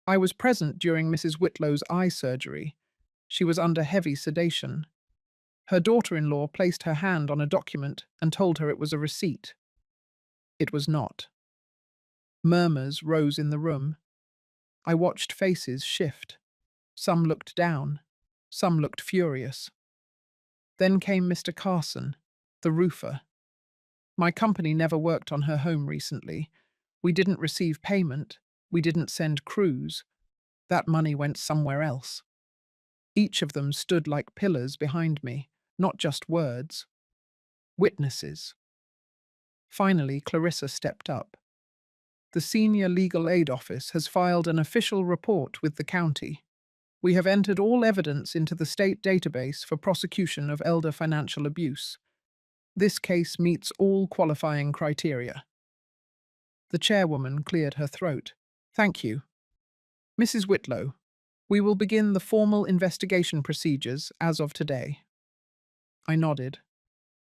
I was present during Mrs. Whitlow's eye surgery. She was under heavy sedation. Her daughter-in-law placed her hand on a document and told her it was a receipt. It was not. Murmurs rose in the room. I watched faces shift. Some looked down. Some looked furious. Then came Mr. Carson, the roofer. My company never worked on her home recently. We didn't receive payment. We didn't send crews. That money went somewhere else. Each of them stood like pillars behind me, not just words. Witnesses. Finally, Clarissa stepped up. The Senior Legal Aid Office has filed an official report with the county. We have entered all evidence into the state database for prosecution of elder financial abuse. This case meets all qualifying criteria. The chairwoman cleared her throat. Thank you. Mrs. Whitlow, we will begin the formal investigation procedures as of today. I nodded.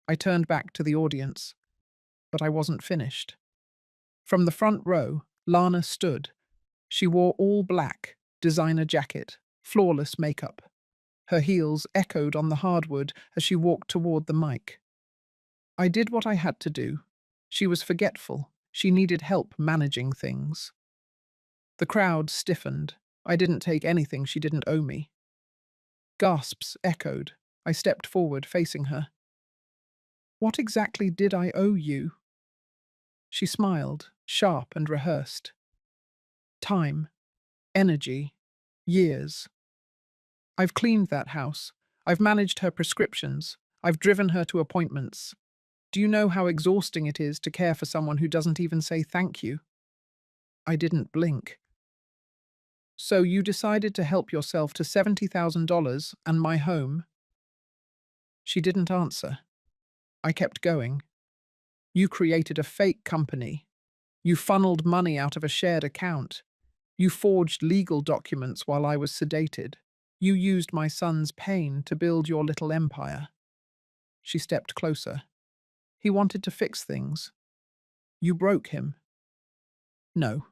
I turned back to the audience, but I wasn't finished. From the front row, Lana stood. She wore all black, designer jacket, flawless makeup. Her heels echoed on the hardwood as she walked toward the mic. I did what I had to do. She was forgetful. She needed help managing things. The crowd stiffened. I didn't take anything she didn't owe me. Gasps echoed. I stepped forward, facing her. What exactly did I owe you? She smiled, sharp and rehearsed. Time, energy, years. I've cleaned that house. I've managed her prescriptions. I've driven her to appointments. Do you know how exhausting it is to care for someone who doesn't even say thank you? I didn't blink. So you decided to help yourself to $70,000 and my home? She didn't answer. I kept going. You created a fake company. You funneled money out of a shared account. You forged legal documents while I was sedated. You used my son's pain to build your little empire. She stepped closer. He wanted to fix things. You broke him. No.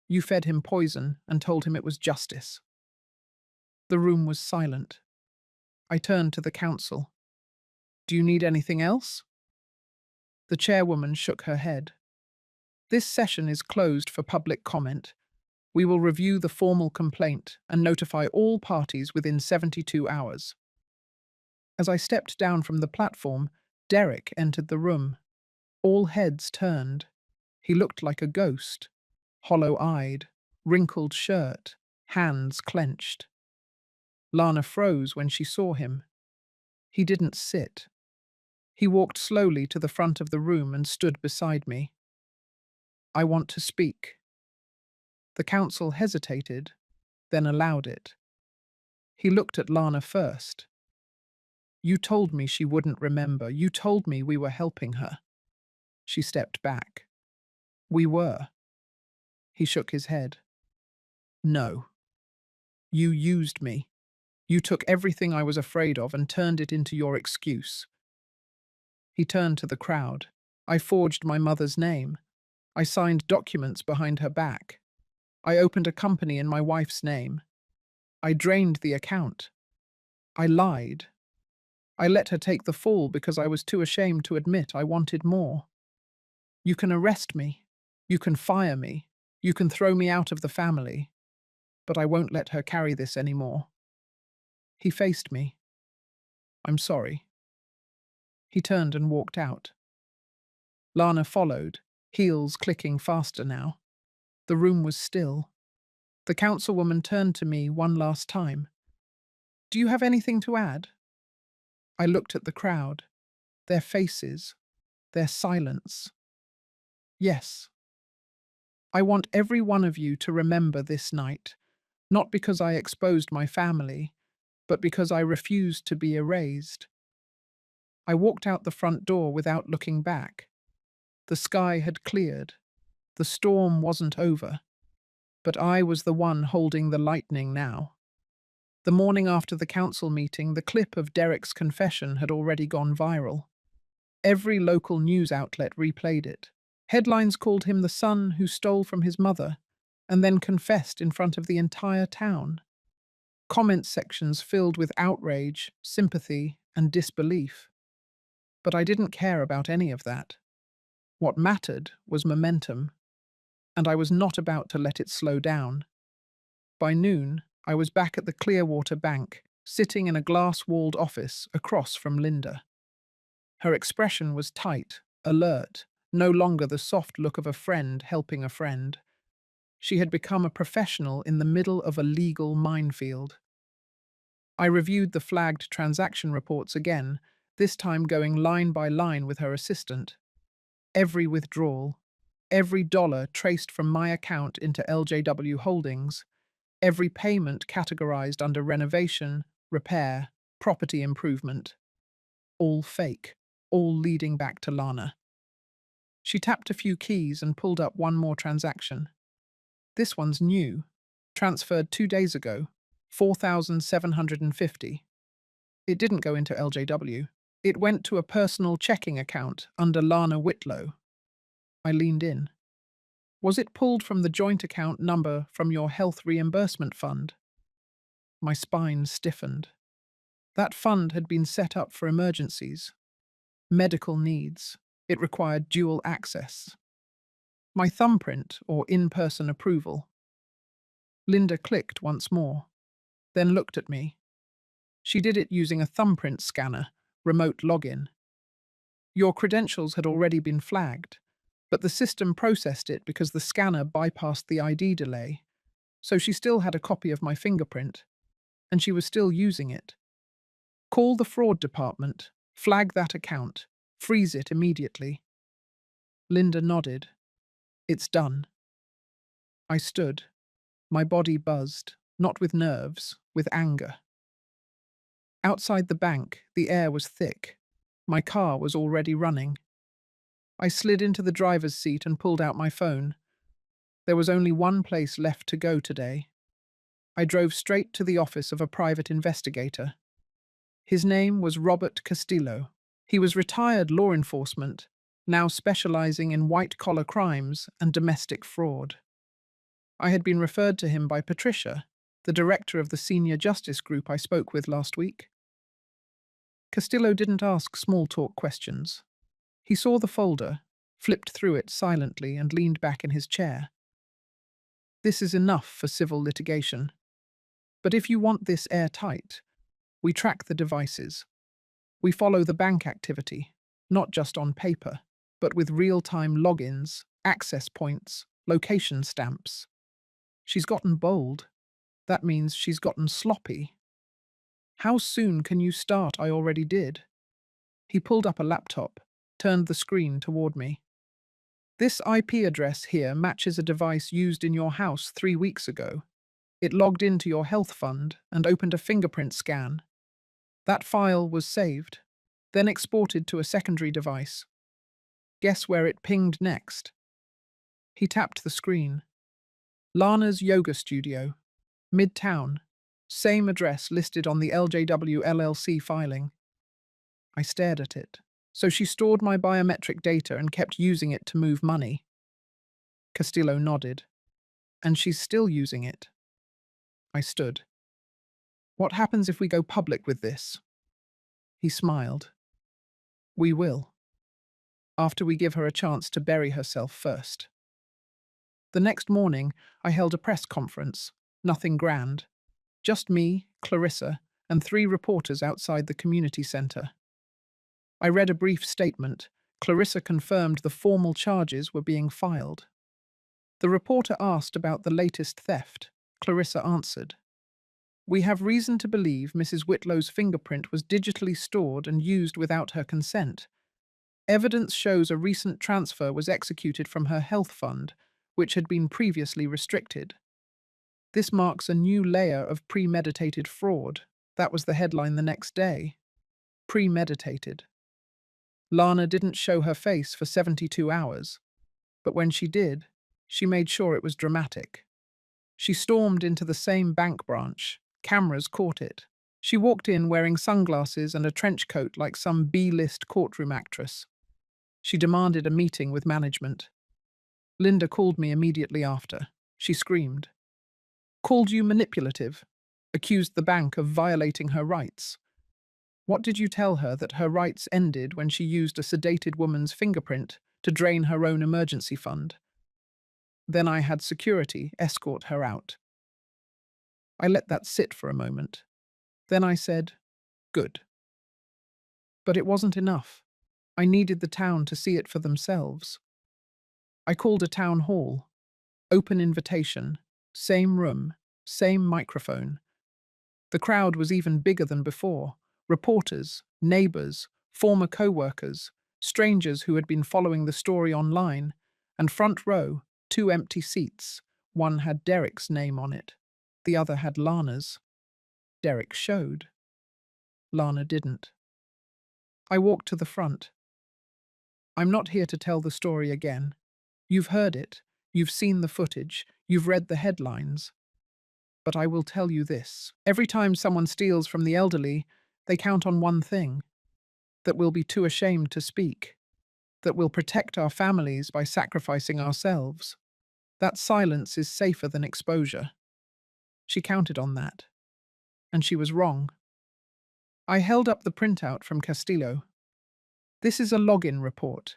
You fed him poison and told him it was justice. The room was silent. I turned to the council. Do you need anything else? The chairwoman shook her head. This session is closed for public comment. We will review the formal complaint and notify all parties within 72 hours. As I stepped down from the platform, Derek entered the room. All heads turned. He looked like a ghost, hollow-eyed, wrinkled shirt, hands clenched. Lana froze when she saw him. He didn't sit. He walked slowly to the front of the room and stood beside me. I want to speak. The council hesitated, then allowed it. He looked at Lana first. You told me she wouldn't remember. You told me we were helping her. She stepped back. We were. He shook his head. No. You used me. You took everything I was afraid of and turned it into your excuse. He turned to the crowd. I forged my mother's name. I signed documents behind her back. I opened a company in my wife's name. I drained the account. I lied. I let her take the fall because I was too ashamed to admit I wanted more. You can arrest me. You can fire me. You can throw me out of the family. But I won't let her carry this anymore. He faced me. I'm sorry. He turned and walked out. Lana followed, heels clicking faster now. The room was still. The councilwoman turned to me one last time. Do you have anything to add? I looked at the crowd, their faces, their silence. Yes. I want every one of you to remember this night, not because I exposed my family, but because I refused to be erased. I walked out the front door without looking back. The sky had cleared. The storm wasn't over. But I was the one holding the lightning now. The morning after the council meeting, the clip of Derek's confession had already gone viral. Every local news outlet replayed it. Headlines called him the son who stole from his mother and then confessed in front of the entire town. Comment sections filled with outrage, sympathy, and disbelief. But I didn't care about any of that. What mattered was momentum, and I was not about to let it slow down. By noon, I was back at the Clearwater Bank, sitting in a glass-walled office across from Linda. Her expression was tight, alert, no longer the soft look of a friend helping a friend. She had become a professional in the middle of a legal minefield. I reviewed the flagged transaction reports again, this time going line by line with her assistant. Every withdrawal, every dollar traced from my account into LJW Holdings, every payment categorized under renovation, repair, property improvement. All fake, all leading back to Lana. She tapped a few keys and pulled up one more transaction. This one's new. Transferred 2 days ago. $4,750. It didn't go into LJW. It went to a personal checking account under Lana Whitlow. I leaned in. Was it pulled from the joint account number from your health reimbursement fund? My spine stiffened. That fund had been set up for emergencies, medical needs. It required dual access. My thumbprint or in-person approval. Linda clicked once more, then looked at me. She did it using a thumbprint scanner, remote login. Your credentials had already been flagged, but the system processed it because the scanner bypassed the ID delay, so she still had a copy of my fingerprint, and she was still using it. Call the fraud department, flag that account, freeze it immediately. Linda nodded. It's done. I stood. My body buzzed, not with nerves, with anger. Outside the bank, the air was thick. My car was already running. I slid into the driver's seat and pulled out my phone. There was only one place left to go today. I drove straight to the office of a private investigator. His name was Robert Castillo. He was retired law enforcement, now specializing in white-collar crimes and domestic fraud. I had been referred to him by Patricia, the director of the senior justice group I spoke with last week. Castillo didn't ask small-talk questions. He saw the folder, flipped through it silently and leaned back in his chair. This is enough for civil litigation. But if you want this airtight, we track the devices. We follow the bank activity, not just on paper, but with real-time logins, access points, location stamps. She's gotten bold. That means she's gotten sloppy. How soon can you start? I already did. He pulled up a laptop, turned the screen toward me. This IP address here matches a device used in your house 3 weeks ago. It logged into your health fund and opened a fingerprint scan. That file was saved, then exported to a secondary device. Guess where it pinged next? He tapped the screen. Lana's yoga studio, Midtown, same address listed on the LJW LLC filing. I stared at it. So she stored my biometric data and kept using it to move money. Castillo nodded. And she's still using it. I stood. What happens if we go public with this? He smiled. We will. After we give her a chance to bury herself first. The next morning, I held a press conference. Nothing grand. Just me, Clarissa, and 3 reporters outside the community center. I read a brief statement. Clarissa confirmed the formal charges were being filed. The reporter asked about the latest theft. Clarissa answered. We have reason to believe Mrs. Whitlow's fingerprint was digitally stored and used without her consent. Evidence shows a recent transfer was executed from her health fund, which had been previously restricted. This marks a new layer of premeditated fraud. That was the headline the next day. Premeditated. Lana didn't show her face for 72 hours, but when she did, she made sure it was dramatic. She stormed into the same bank branch. Cameras caught it. She walked in wearing sunglasses and a trench coat like some B-list courtroom actress. She demanded a meeting with management. Linda called me immediately after. She screamed. Called you manipulative. Accused the bank of violating her rights. What did you tell her that her rights ended when she used a sedated woman's fingerprint to drain her own emergency fund? Then I had security escort her out. I let that sit for a moment. Then I said, good. But it wasn't enough. I needed the town to see it for themselves. I called a town hall. Open invitation. Same room. Same microphone. The crowd was even bigger than before. Reporters, neighbors, former co-workers, strangers who had been following the story online, and front row, 2 empty seats. One had Derek's name on it. The other had Lana's. Derek showed. Lana didn't. I walked to the front. I'm not here to tell the story again. You've heard it. You've seen the footage. You've read the headlines. But I will tell you this. Every time someone steals from the elderly, they count on one thing. That we'll be too ashamed to speak. That we'll protect our families by sacrificing ourselves. That silence is safer than exposure. She counted on that. And she was wrong. I held up the printout from Castillo. This is a login report.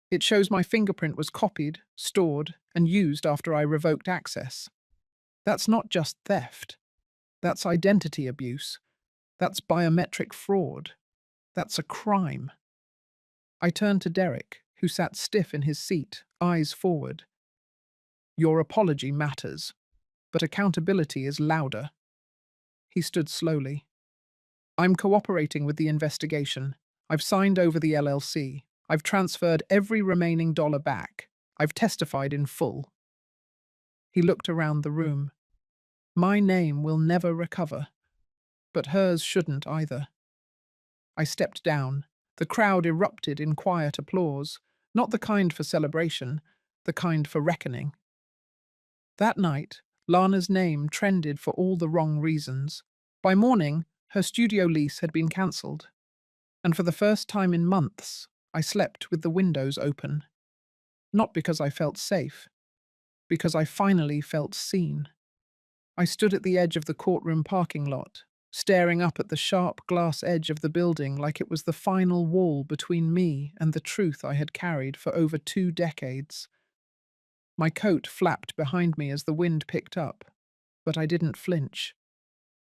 It shows my fingerprint was copied, stored, and used after I revoked access. That's not just theft. That's identity abuse. That's biometric fraud. That's a crime. I turned to Derek, who sat stiff in his seat, eyes forward. Your apology matters, but accountability is louder. He stood slowly. I'm cooperating with the investigation. I've signed over the LLC. I've transferred every remaining dollar back. I've testified in full. He looked around the room. My name will never recover, but hers shouldn't either. I stepped down. The crowd erupted in quiet applause, not the kind for celebration, the kind for reckoning. That night, Lana's name trended for all the wrong reasons. By morning, her studio lease had been cancelled, and for the first time in months, I slept with the windows open. Not because I felt safe, because I finally felt seen. I stood at the edge of the courtroom parking lot, staring up at the sharp glass edge of the building like it was the final wall between me and the truth I had carried for over 2 decades. My coat flapped behind me as the wind picked up, but I didn't flinch.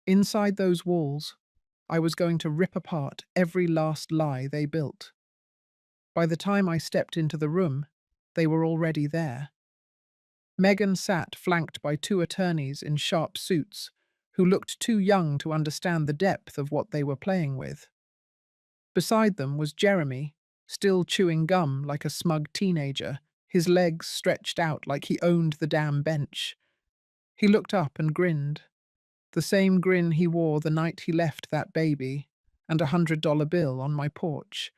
Inside those walls, I was going to rip apart every last lie they built. By the time I stepped into the room, they were already there. Megan sat flanked by 2 attorneys in sharp suits who looked too young to understand the depth of what they were playing with. Beside them was Jeremy, still chewing gum like a smug teenager, his legs stretched out like he owned the damn bench. He looked up and grinned, the same grin he wore the night he left that baby and $100 bill on my porch.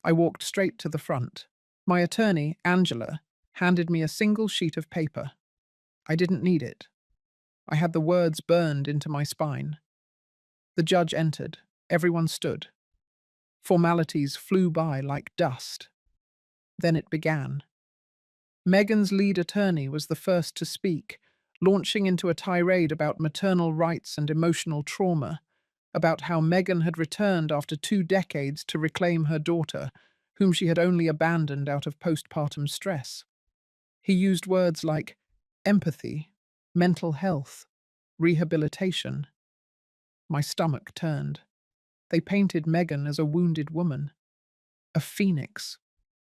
I walked straight to the front. My attorney, Angela, handed me a single sheet of paper. I didn't need it. I had the words burned into my spine. The judge entered. Everyone stood. Formalities flew by like dust. Then it began. Megan's lead attorney was the first to speak, launching into a tirade about maternal rights and emotional trauma, about how Megan had returned after 2 decades to reclaim her daughter, whom she had only abandoned out of postpartum stress. He used words like empathy, mental health, rehabilitation. My stomach turned. They painted Megan as a wounded woman, a phoenix,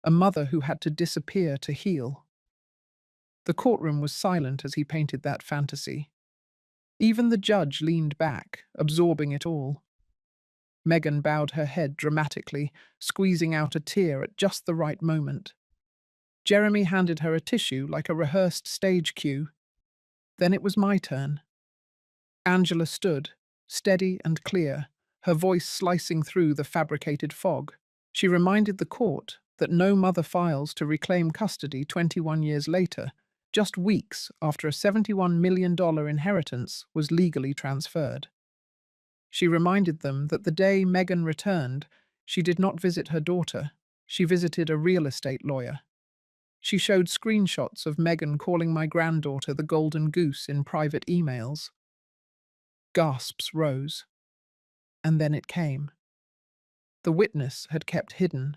a mother who had to disappear to heal. The courtroom was silent as he painted that fantasy. Even the judge leaned back, absorbing it all. Megan bowed her head dramatically, squeezing out a tear at just the right moment. Jeremy handed her a tissue like a rehearsed stage cue. Then it was my turn. Angela stood, steady and clear, her voice slicing through the fabricated fog. She reminded the court that no mother files to reclaim custody 21 years later, just weeks after a $71 million inheritance was legally transferred. She reminded them that the day Megan returned, she did not visit her daughter, she visited a real estate lawyer. She showed screenshots of Megan calling my granddaughter the golden goose in private emails. Gasps rose. And then it came. The witness had kept hidden.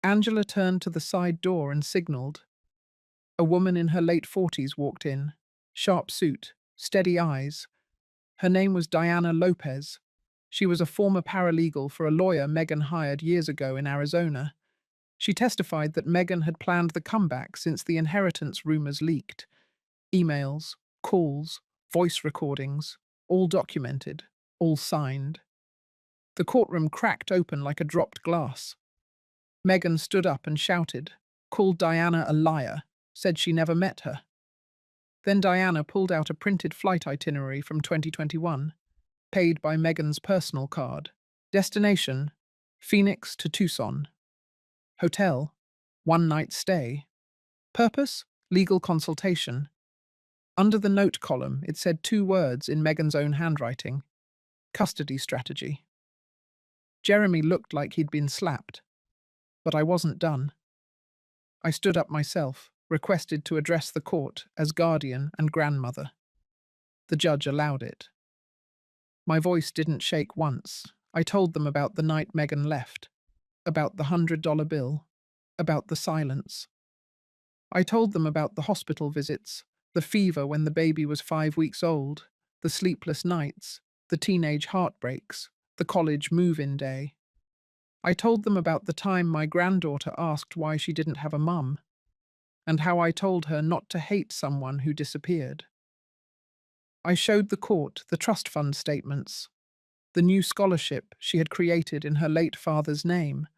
Angela turned to the side door and signaled. A woman in her late 40s walked in, sharp suit, steady eyes. Her name was Diana Lopez. She was a former paralegal for a lawyer Megan hired years ago in Arizona. She testified that Megan had planned the comeback since the inheritance rumors leaked. Emails, calls, voice recordings, all documented, all signed. The courtroom cracked open like a dropped glass. Megan stood up and shouted, called Diana a liar, said she never met her. Then Diana pulled out a printed flight itinerary from 2021, paid by Megan's personal card. Destination, Phoenix to Tucson. Hotel, 1-night stay. Purpose, legal consultation. Under the note column, it said 2 words in Megan's own handwriting. Custody strategy. Jeremy looked like he'd been slapped. But I wasn't done. I stood up myself, requested to address the court as guardian and grandmother. The judge allowed it. My voice didn't shake once. I told them about the night Megan left, about the $100 bill, about the silence. I told them about the hospital visits, the fever when the baby was 5 weeks old, the sleepless nights, the teenage heartbreaks, the college move-in day. I told them about the time my granddaughter asked why she didn't have a mum, and how I told her not to hate someone who disappeared. I showed the court the trust fund statements, the new scholarship she had created in her late father's name,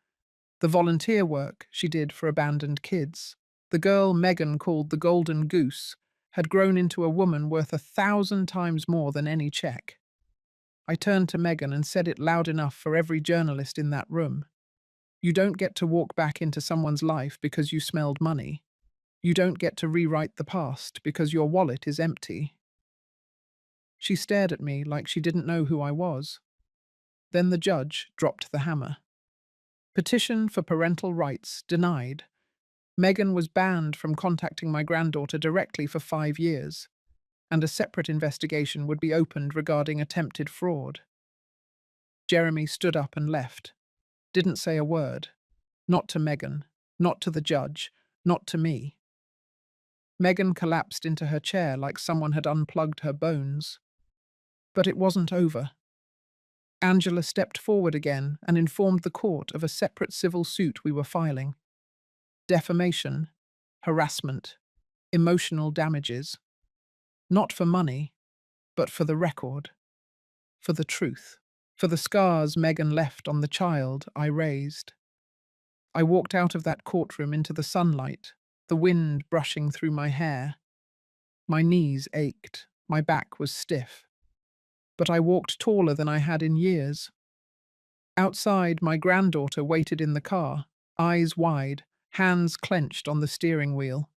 the volunteer work she did for abandoned kids. The girl Megan called the Golden Goose had grown into a woman worth 1,000 times more than any check. I turned to Megan and said it loud enough for every journalist in that room. You don't get to walk back into someone's life because you smelled money. You don't get to rewrite the past because your wallet is empty. She stared at me like she didn't know who I was. Then the judge dropped the hammer. Petition for parental rights denied. Megan was banned from contacting my granddaughter directly for 5 years, and a separate investigation would be opened regarding attempted fraud. Jeremy stood up and left. Didn't say a word. Not to Megan, not to the judge, not to me. Megan collapsed into her chair like someone had unplugged her bones. But it wasn't over. Angela stepped forward again and informed the court of a separate civil suit we were filing. Defamation, harassment, emotional damages. Not for money, but for the record, for the truth, for the scars Megan left on the child I raised. I walked out of that courtroom into the sunlight, the wind brushing through my hair. My knees ached, my back was stiff. But I walked taller than I had in years. Outside, my granddaughter waited in the car, eyes wide, hands clenched on the steering wheel.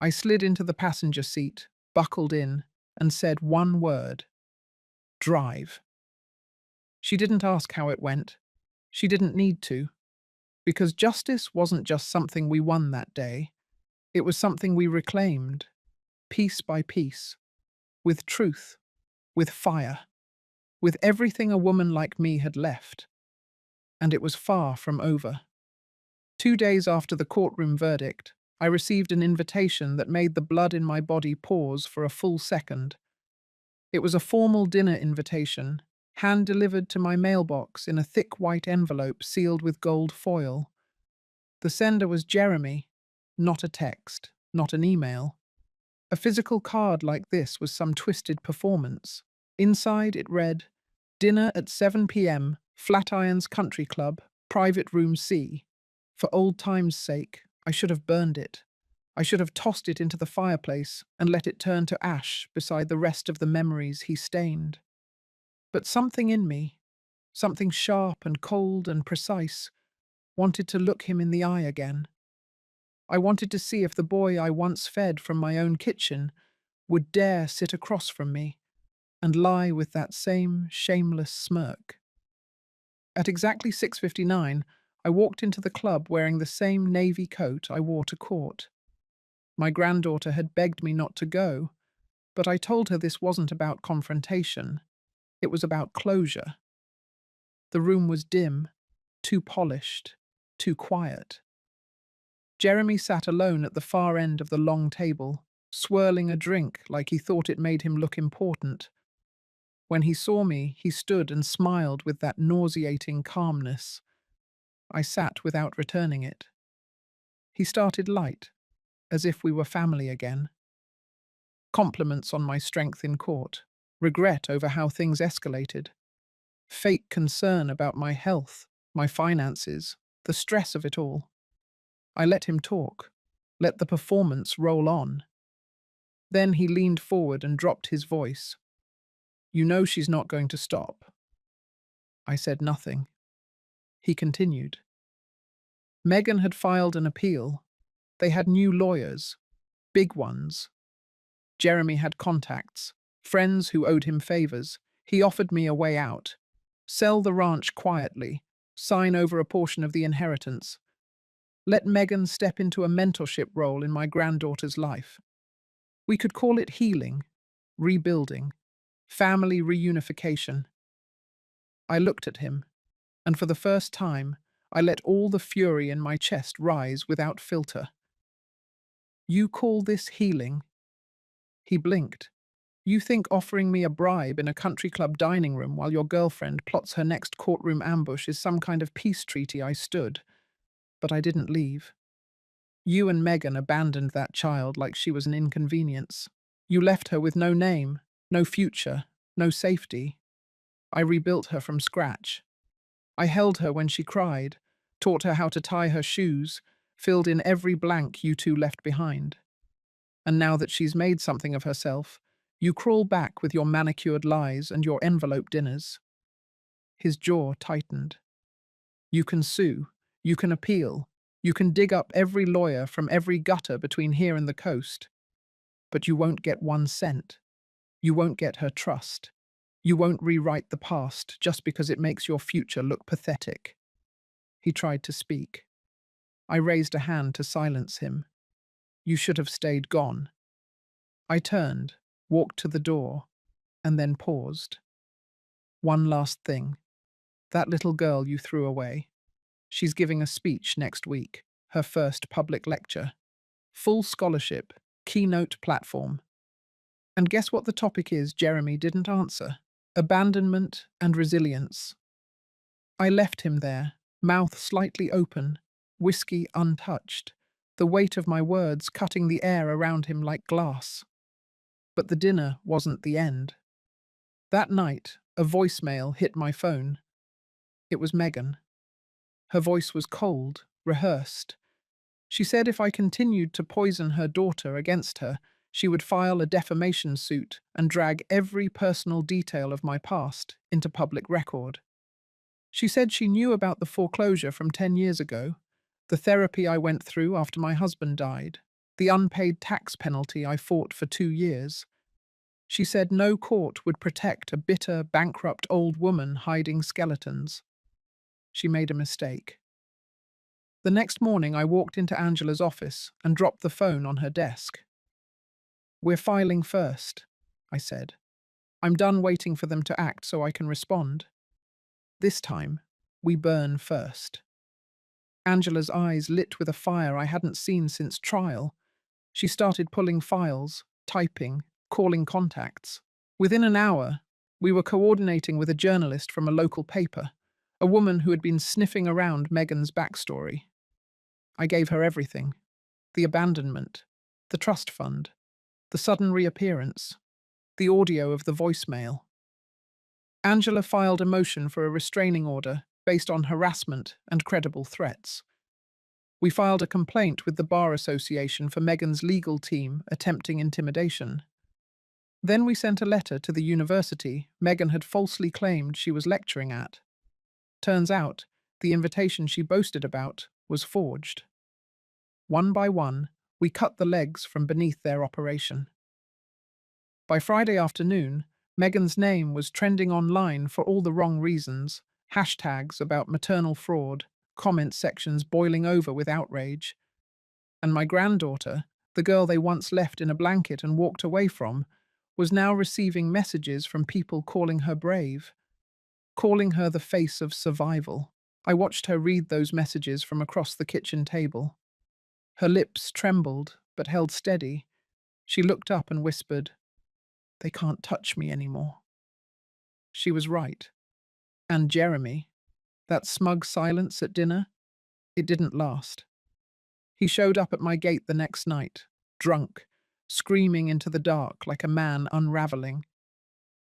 I slid into the passenger seat, buckled in, and said one word: drive. She didn't ask how it went. She didn't need to. Because justice wasn't just something we won that day. It was something we reclaimed, piece by piece, with truth, with fire, with everything a woman like me had left. And it was far from over. 2 days after the courtroom verdict, I received an invitation that made the blood in my body pause for a full second. It was a formal dinner invitation, hand-delivered to my mailbox in a thick white envelope sealed with gold foil. The sender was Jeremy, not a text, not an email. A physical card like this was some twisted performance. Inside it read, "Dinner at 7 p.m., Flatirons Country Club, Private Room C. For old time's sake, I should have burned it. I should have tossed it into the fireplace and let it turn to ash beside the rest of the memories he stained. But something in me, something sharp and cold and precise, wanted to look him in the eye again. I wanted to see if the boy I once fed from my own kitchen would dare sit across from me and lie with that same shameless smirk. At exactly 6:59, I walked into the club wearing the same navy coat I wore to court. My granddaughter had begged me not to go, but I told her this wasn't about confrontation. It was about closure. The room was dim, too polished, too quiet. Jeremy sat alone at the far end of the long table, swirling a drink like he thought it made him look important. When he saw me, he stood and smiled with that nauseating calmness. I sat without returning it. He started light, as if we were family again. Compliments on my strength in court, regret over how things escalated, fake concern about my health, my finances, the stress of it all. I let him talk, let the performance roll on. Then he leaned forward and dropped his voice. "You know she's not going to stop." I said nothing. He continued. Megan had filed an appeal. They had new lawyers, big ones. Jeremy had contacts, friends who owed him favors. He offered me a way out. Sell the ranch quietly, sign over a portion of the inheritance. Let Megan step into a mentorship role in my granddaughter's life. We could call it healing, rebuilding. Family reunification. I looked at him, and for the first time, I let all the fury in my chest rise without filter. You call this healing? He blinked. You think offering me a bribe in a country club dining room while your girlfriend plots her next courtroom ambush is some kind of peace treaty? I stood, but I didn't leave. You and Megan abandoned that child like she was an inconvenience. You left her with no name, no future, no safety. I rebuilt her from scratch. I held her when she cried, taught her how to tie her shoes, filled in every blank you two left behind. And now that she's made something of herself, you crawl back with your manicured lies and your envelope dinners. His jaw tightened. You can sue, you can appeal, you can dig up every lawyer from every gutter between here and the coast. But you won't get 1 cent. You won't get her trust. You won't rewrite the past just because it makes your future look pathetic. He tried to speak. I raised a hand to silence him. You should have stayed gone. I turned, walked to the door, and then paused. One last thing. That little girl you threw away. She's giving a speech next week, her first public lecture. Full scholarship, keynote platform. And guess what the topic is Jeremy didn't answer? Abandonment and resilience. I left him there, mouth slightly open, whiskey untouched, the weight of my words cutting the air around him like glass. But the dinner wasn't the end. That night, a voicemail hit my phone. It was Megan. Her voice was cold, rehearsed. She said if I continued to poison her daughter against her, she would file a defamation suit and drag every personal detail of my past into public record. She said she knew about the foreclosure from 10 years ago, the therapy I went through after my husband died, the unpaid tax penalty I fought for 2 years. She said no court would protect a bitter, bankrupt old woman hiding skeletons. She made a mistake. The next morning, I walked into Angela's office and dropped the phone on her desk. "We're filing first," I said. "I'm done waiting for them to act so I can respond. This time, we burn first." Angela's eyes lit with a fire I hadn't seen since trial. She started pulling files, typing, calling contacts. Within an hour, we were coordinating with a journalist from a local paper, a woman who had been sniffing around Megan's backstory. I gave her everything: the abandonment, the trust fund, the sudden reappearance, the audio of the voicemail. Angela filed a motion for a restraining order based on harassment and credible threats. We filed a complaint with the Bar Association for Megan's legal team attempting intimidation. Then we sent a letter to the university Megan had falsely claimed she was lecturing at. Turns out, the invitation she boasted about was forged. One by one, we cut the legs from beneath their operation. By Friday afternoon, Megan's name was trending online for all the wrong reasons: hashtags about maternal fraud, comment sections boiling over with outrage. And my granddaughter, the girl they once left in a blanket and walked away from, was now receiving messages from people calling her brave, calling her the face of survival. I watched her read those messages from across the kitchen table. Her lips trembled, but held steady. She looked up and whispered, "They can't touch me anymore." She was right. And Jeremy, that smug silence at dinner, it didn't last. He showed up at my gate the next night, drunk, screaming into the dark like a man unraveling.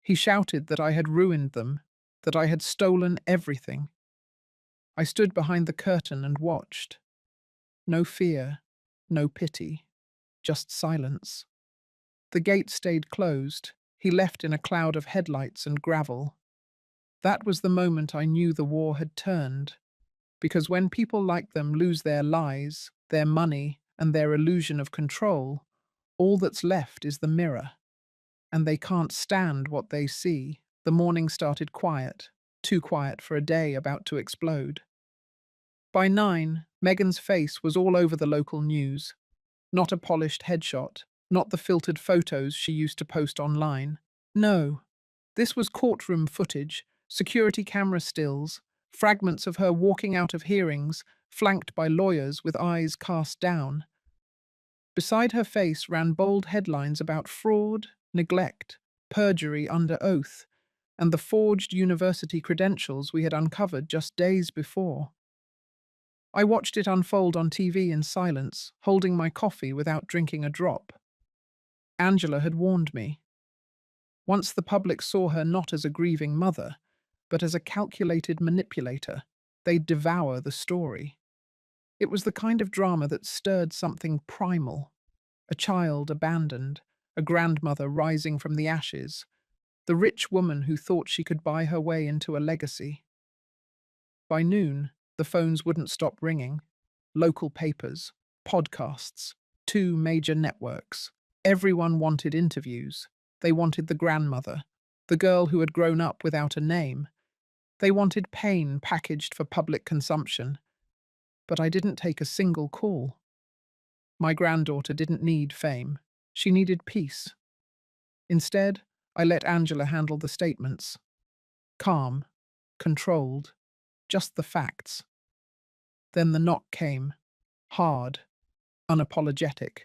He shouted that I had ruined them, that I had stolen everything. I stood behind the curtain and watched. No fear, no pity, just silence. The gate stayed closed. He left in a cloud of headlights and gravel. That was the moment I knew the war had turned. Because when people like them lose their lies, their money, and their illusion of control, all that's left is the mirror. And they can't stand what they see. The morning started quiet, too quiet for a day about to explode. By 9, Megan's face was all over the local news. Not a polished headshot, not the filtered photos she used to post online. No, This was courtroom footage, security camera stills, fragments of her walking out of hearings, flanked by lawyers with eyes cast down. Beside her face ran bold headlines about fraud, neglect, perjury under oath, and the forged university credentials we had uncovered just days before. I watched it unfold on TV in silence, holding my coffee without drinking a drop. Angela had warned me. Once the public saw her not as a grieving mother, but as a calculated manipulator, they'd devour the story. It was the kind of drama that stirred something primal. A child abandoned, a grandmother rising from the ashes, the rich woman who thought she could buy her way into a legacy. By noon, the phones wouldn't stop ringing. Local papers, podcasts, two major networks. Everyone wanted interviews. They wanted the grandmother, the girl who had grown up without a name. They wanted pain packaged for public consumption. But I didn't take a single call. My granddaughter didn't need fame. She needed peace. Instead, I let Angela handle the statements. Calm, controlled, just the facts. Then the knock came. Hard, unapologetic.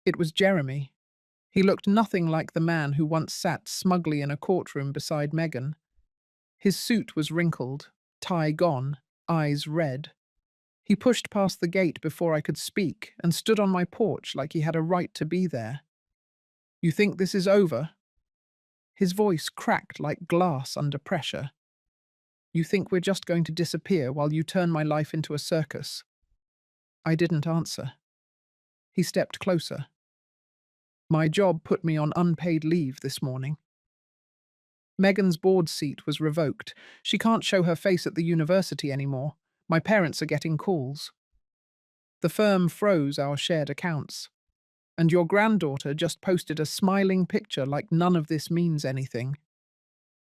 It was Jeremy. He looked nothing like the man who once sat smugly in a courtroom beside Megan. His suit was wrinkled, tie gone, eyes red. He pushed past the gate before I could speak and stood on my porch like he had a right to be there. "You think this is over?" His voice cracked like glass under pressure. "You think we're just going to disappear while you turn my life into a circus?" I didn't answer. He stepped closer. "My job put me on unpaid leave this morning. Megan's board seat was revoked. She can't show her face at the university anymore. My parents are getting calls. The firm froze our shared accounts. And your granddaughter just posted a smiling picture like none of this means anything."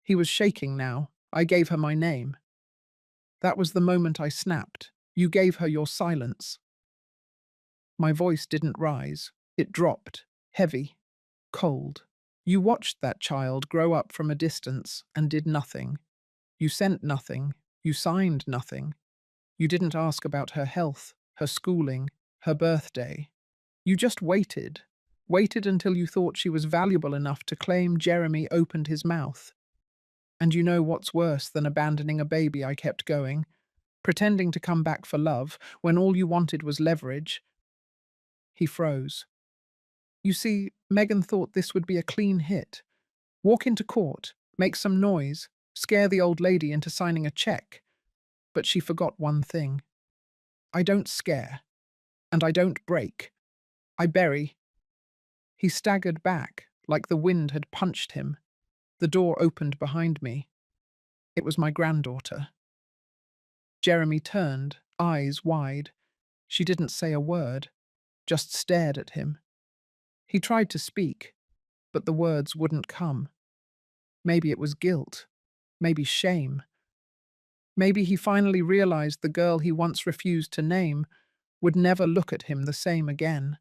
He was shaking now. I gave her my name. That was the moment I snapped. "You gave her your silence." My voice didn't rise. It dropped, heavy, cold. "You watched that child grow up from a distance and did nothing. You sent nothing. You signed nothing. You didn't ask about her health, her schooling, her birthday. You just waited until you thought she was valuable enough to claim Jeremy opened his mouth. And you know what's worse than abandoning a baby?" I kept going, pretending to come back for love when all you wanted was leverage. He froze. "You see, Megan thought this would be a clean hit. Walk into court, make some noise, scare the old lady into signing a check. But she forgot one thing. I don't scare, and I don't break. I bury." He staggered back, like the wind had punched him. The door opened behind me. It was my granddaughter. Jeremy turned, eyes wide. She didn't say a word, just stared at him. He tried to speak, but the words wouldn't come. Maybe it was guilt, maybe shame. Maybe he finally realized the girl he once refused to name would never look at him the same again.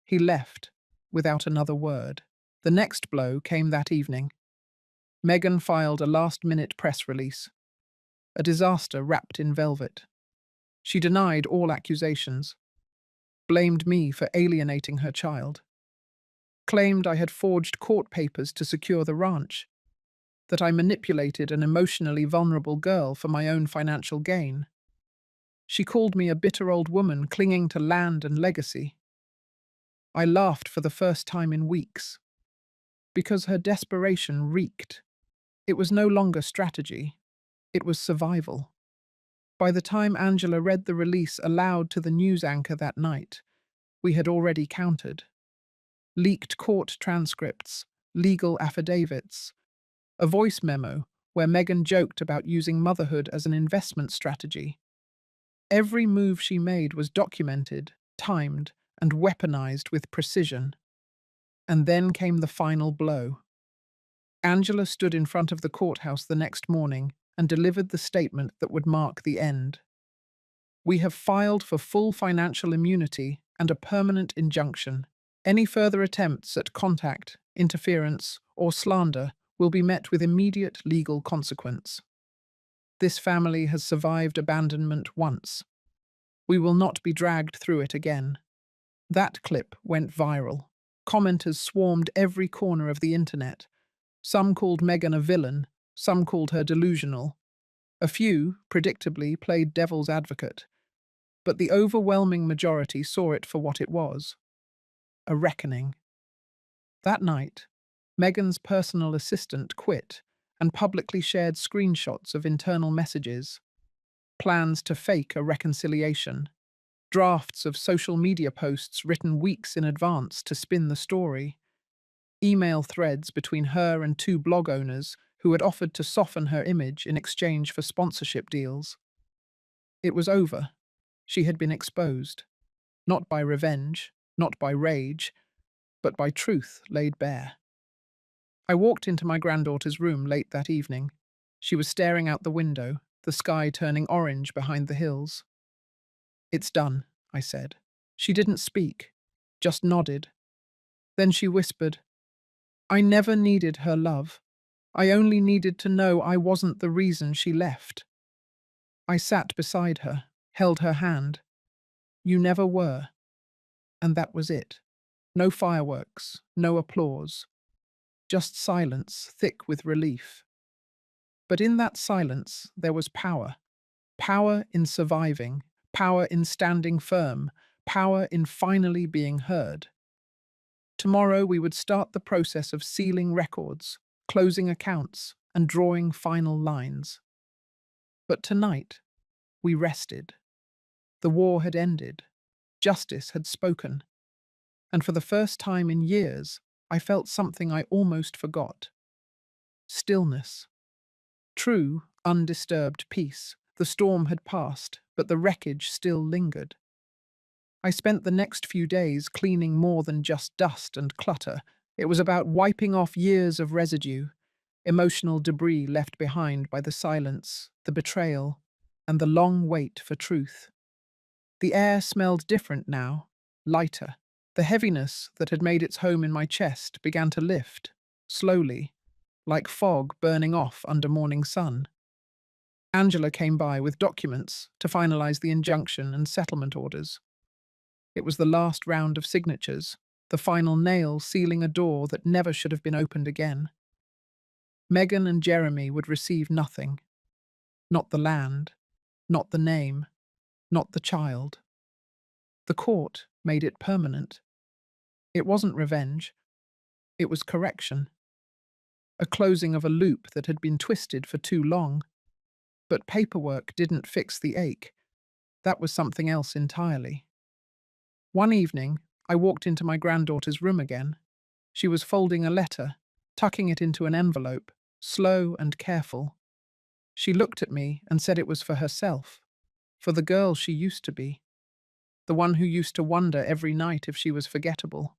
He left, without another word. The next blow came that evening. Megan filed a last-minute press release. A disaster wrapped in velvet. She denied all accusations, blamed me for alienating her child, claimed I had forged court papers to secure the ranch, that I manipulated an emotionally vulnerable girl for my own financial gain. She called me a bitter old woman clinging to land and legacy. I laughed for the first time in weeks, because her desperation reeked. It was no longer strategy, it was survival. By the time Angela read the release aloud to the news anchor that night, we had already counted. Leaked court transcripts, legal affidavits, a voice memo where Megan joked about using motherhood as an investment strategy. Every move she made was documented, timed, and weaponized with precision. And then came the final blow. Angela stood in front of the courthouse the next morning and delivered the statement that would mark the end. "We have filed for full financial immunity and a permanent injunction. Any further attempts at contact, interference, or slander will be met with immediate legal consequence. This family has survived abandonment once. We will not be dragged through it again. That clip went viral. Commenters swarmed every corner of the internet. Some called Meghan a villain, some called her delusional. A few, predictably, played devil's advocate. But the overwhelming majority saw it for what it was: a reckoning. That night, Meghan's personal assistant quit and publicly shared screenshots of internal messages, plans to fake a reconciliation, drafts of social media posts written weeks in advance to spin the story, email threads between her and two blog owners who had offered to soften her image in exchange for sponsorship deals. It was over. She had been exposed, not by revenge, not by rage, but by truth laid bare. I walked into my granddaughter's room late that evening. She was staring out the window, the sky turning orange behind the hills. "It's done," I said. She didn't speak, just nodded. Then she whispered, "I never needed her love. I only needed to know I wasn't the reason she left." I sat beside her, held her hand. "You never were." And that was it. No fireworks, no applause. Just silence, thick with relief. But in that silence, there was power. Power in surviving, power in standing firm, power in finally being heard. Tomorrow we would start the process of sealing records, closing accounts, and drawing final lines. But tonight, we rested. The war had ended. Justice had spoken. And for the first time in years, I felt something I almost forgot: stillness. True, undisturbed peace. The storm had passed, but the wreckage still lingered. I spent the next few days cleaning more than just dust and clutter. It was about wiping off years of residue, emotional debris left behind by the silence, the betrayal, and the long wait for truth. The air smelled different now, lighter. The heaviness that had made its home in my chest began to lift, slowly, like fog burning off under morning sun. Angela came by with documents to finalize the injunction and settlement orders. It was the last round of signatures, the final nail sealing a door that never should have been opened again. Meghan and Jeremy would receive nothing. Not the land, not the name, not the child. The court made it permanent. It wasn't revenge. It was correction. A closing of a loop that had been twisted for too long. But paperwork didn't fix the ache. That was something else entirely. One evening, I walked into my granddaughter's room again. She was folding a letter, tucking it into an envelope, slow and careful. She looked at me and said it was for herself, for the girl she used to be, the one who used to wonder every night if she was forgettable,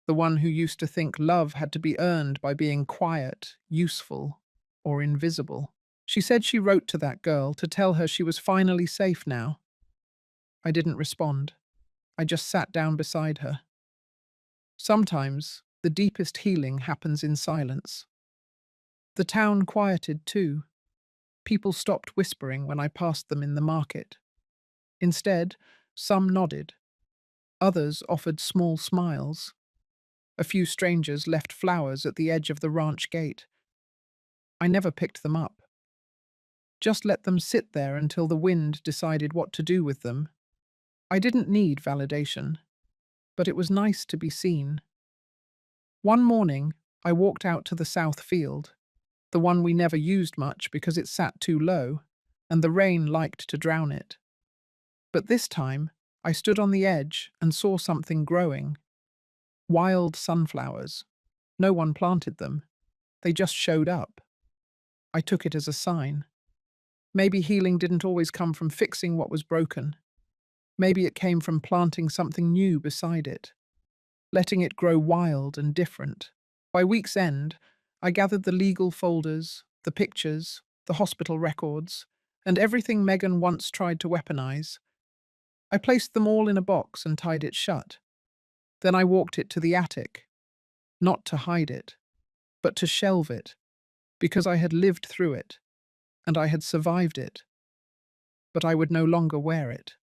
the one who used to think love had to be earned by being quiet, useful, or invisible. She said she wrote to that girl to tell her she was finally safe now. I didn't respond. I just sat down beside her. Sometimes, the deepest healing happens in silence. The town quieted too. People stopped whispering when I passed them in the market. Instead, some nodded. Others offered small smiles. A few strangers left flowers at the edge of the ranch gate. I never picked them up. Just let them sit there until the wind decided what to do with them. I didn't need validation, but it was nice to be seen. One morning, I walked out to the south field, the one we never used much because it sat too low, and the rain liked to drown it. But this time, I stood on the edge and saw something growing. Wild sunflowers. No one planted them. They just showed up. I took it as a sign. Maybe healing didn't always come from fixing what was broken. Maybe it came from planting something new beside it, letting it grow wild and different. By week's end, I gathered the legal folders, the pictures, the hospital records, and everything Meghan once tried to weaponize. I placed them all in a box and tied it shut. Then I walked it to the attic, not to hide it, but to shelve it, because I had lived through it, and I had survived it, but I would no longer wear it.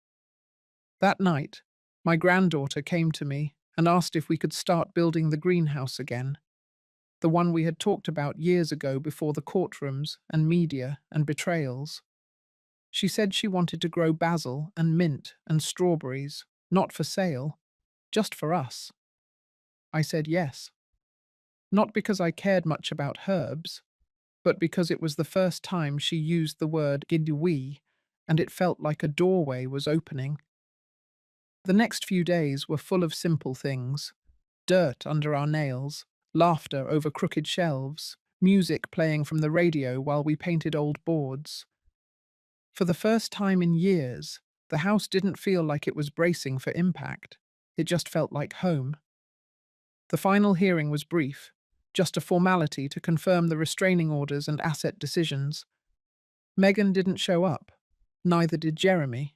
That night, my granddaughter came to me and asked if we could start building the greenhouse again, the one we had talked about years ago before the courtrooms and media and betrayals. She said she wanted to grow basil and mint and strawberries, not for sale, just for us. I said yes. Not because I cared much about herbs, but because it was the first time she used the word gidwi, and it felt like a doorway was opening. The next few days were full of simple things: dirt under our nails, laughter over crooked shelves, music playing from the radio while we painted old boards. For the first time in years, the house didn't feel like it was bracing for impact. It just felt like home. The final hearing was brief, just a formality to confirm the restraining orders and asset decisions. Megan didn't show up. Neither did Jeremy.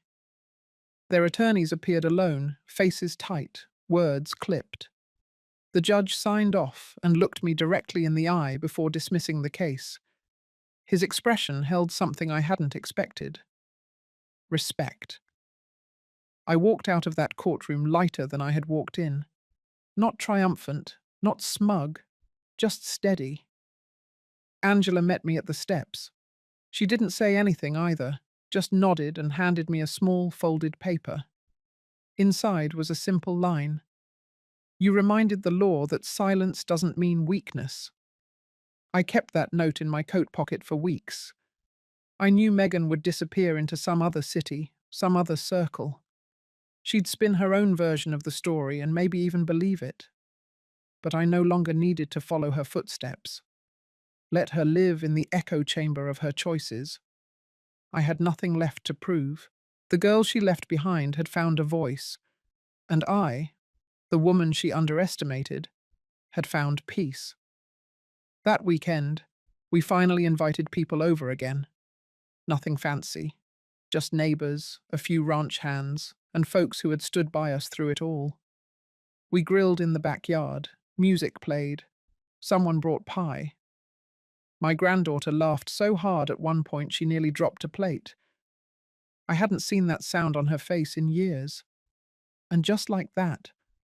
Their attorneys appeared alone, faces tight, words clipped. The judge signed off and looked me directly in the eye before dismissing the case. His expression held something I hadn't expected: respect. I walked out of that courtroom lighter than I had walked in. Not triumphant, not smug, just steady. Angela met me at the steps. She didn't say anything either, just nodded and handed me a small folded paper. Inside was a simple line: "You reminded the law that silence doesn't mean weakness." I kept that note in my coat pocket for weeks. I knew Megan would disappear into some other city, some other circle. She'd spin her own version of the story and maybe even believe it. But I no longer needed to follow her footsteps. Let her live in the echo chamber of her choices. I had nothing left to prove. The girl she left behind had found a voice, and I, the woman she underestimated, had found peace. That weekend, we finally invited people over again. Nothing fancy, just neighbors, a few ranch hands, and folks who had stood by us through it all. We grilled in the backyard, music played, someone brought pie. My granddaughter laughed so hard at one point she nearly dropped a plate. I hadn't seen that sound on her face in years. And just like that,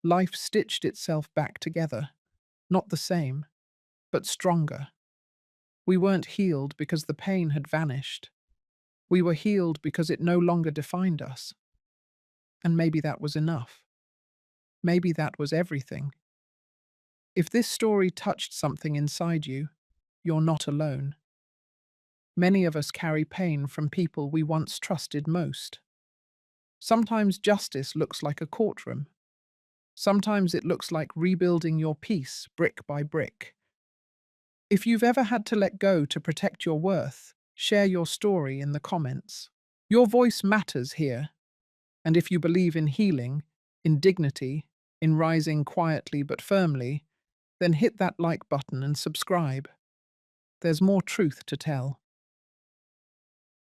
life stitched itself back together. Not the same, but stronger. We weren't healed because the pain had vanished. We were healed because it no longer defined us. And maybe that was enough. Maybe that was everything. If this story touched something inside you, you're not alone. Many of us carry pain from people we once trusted most. Sometimes justice looks like a courtroom. Sometimes it looks like rebuilding your peace brick by brick. If you've ever had to let go to protect your worth, share your story in the comments. Your voice matters here. And if you believe in healing, in dignity, in rising quietly but firmly, then hit that like button and subscribe. There's more truth to tell.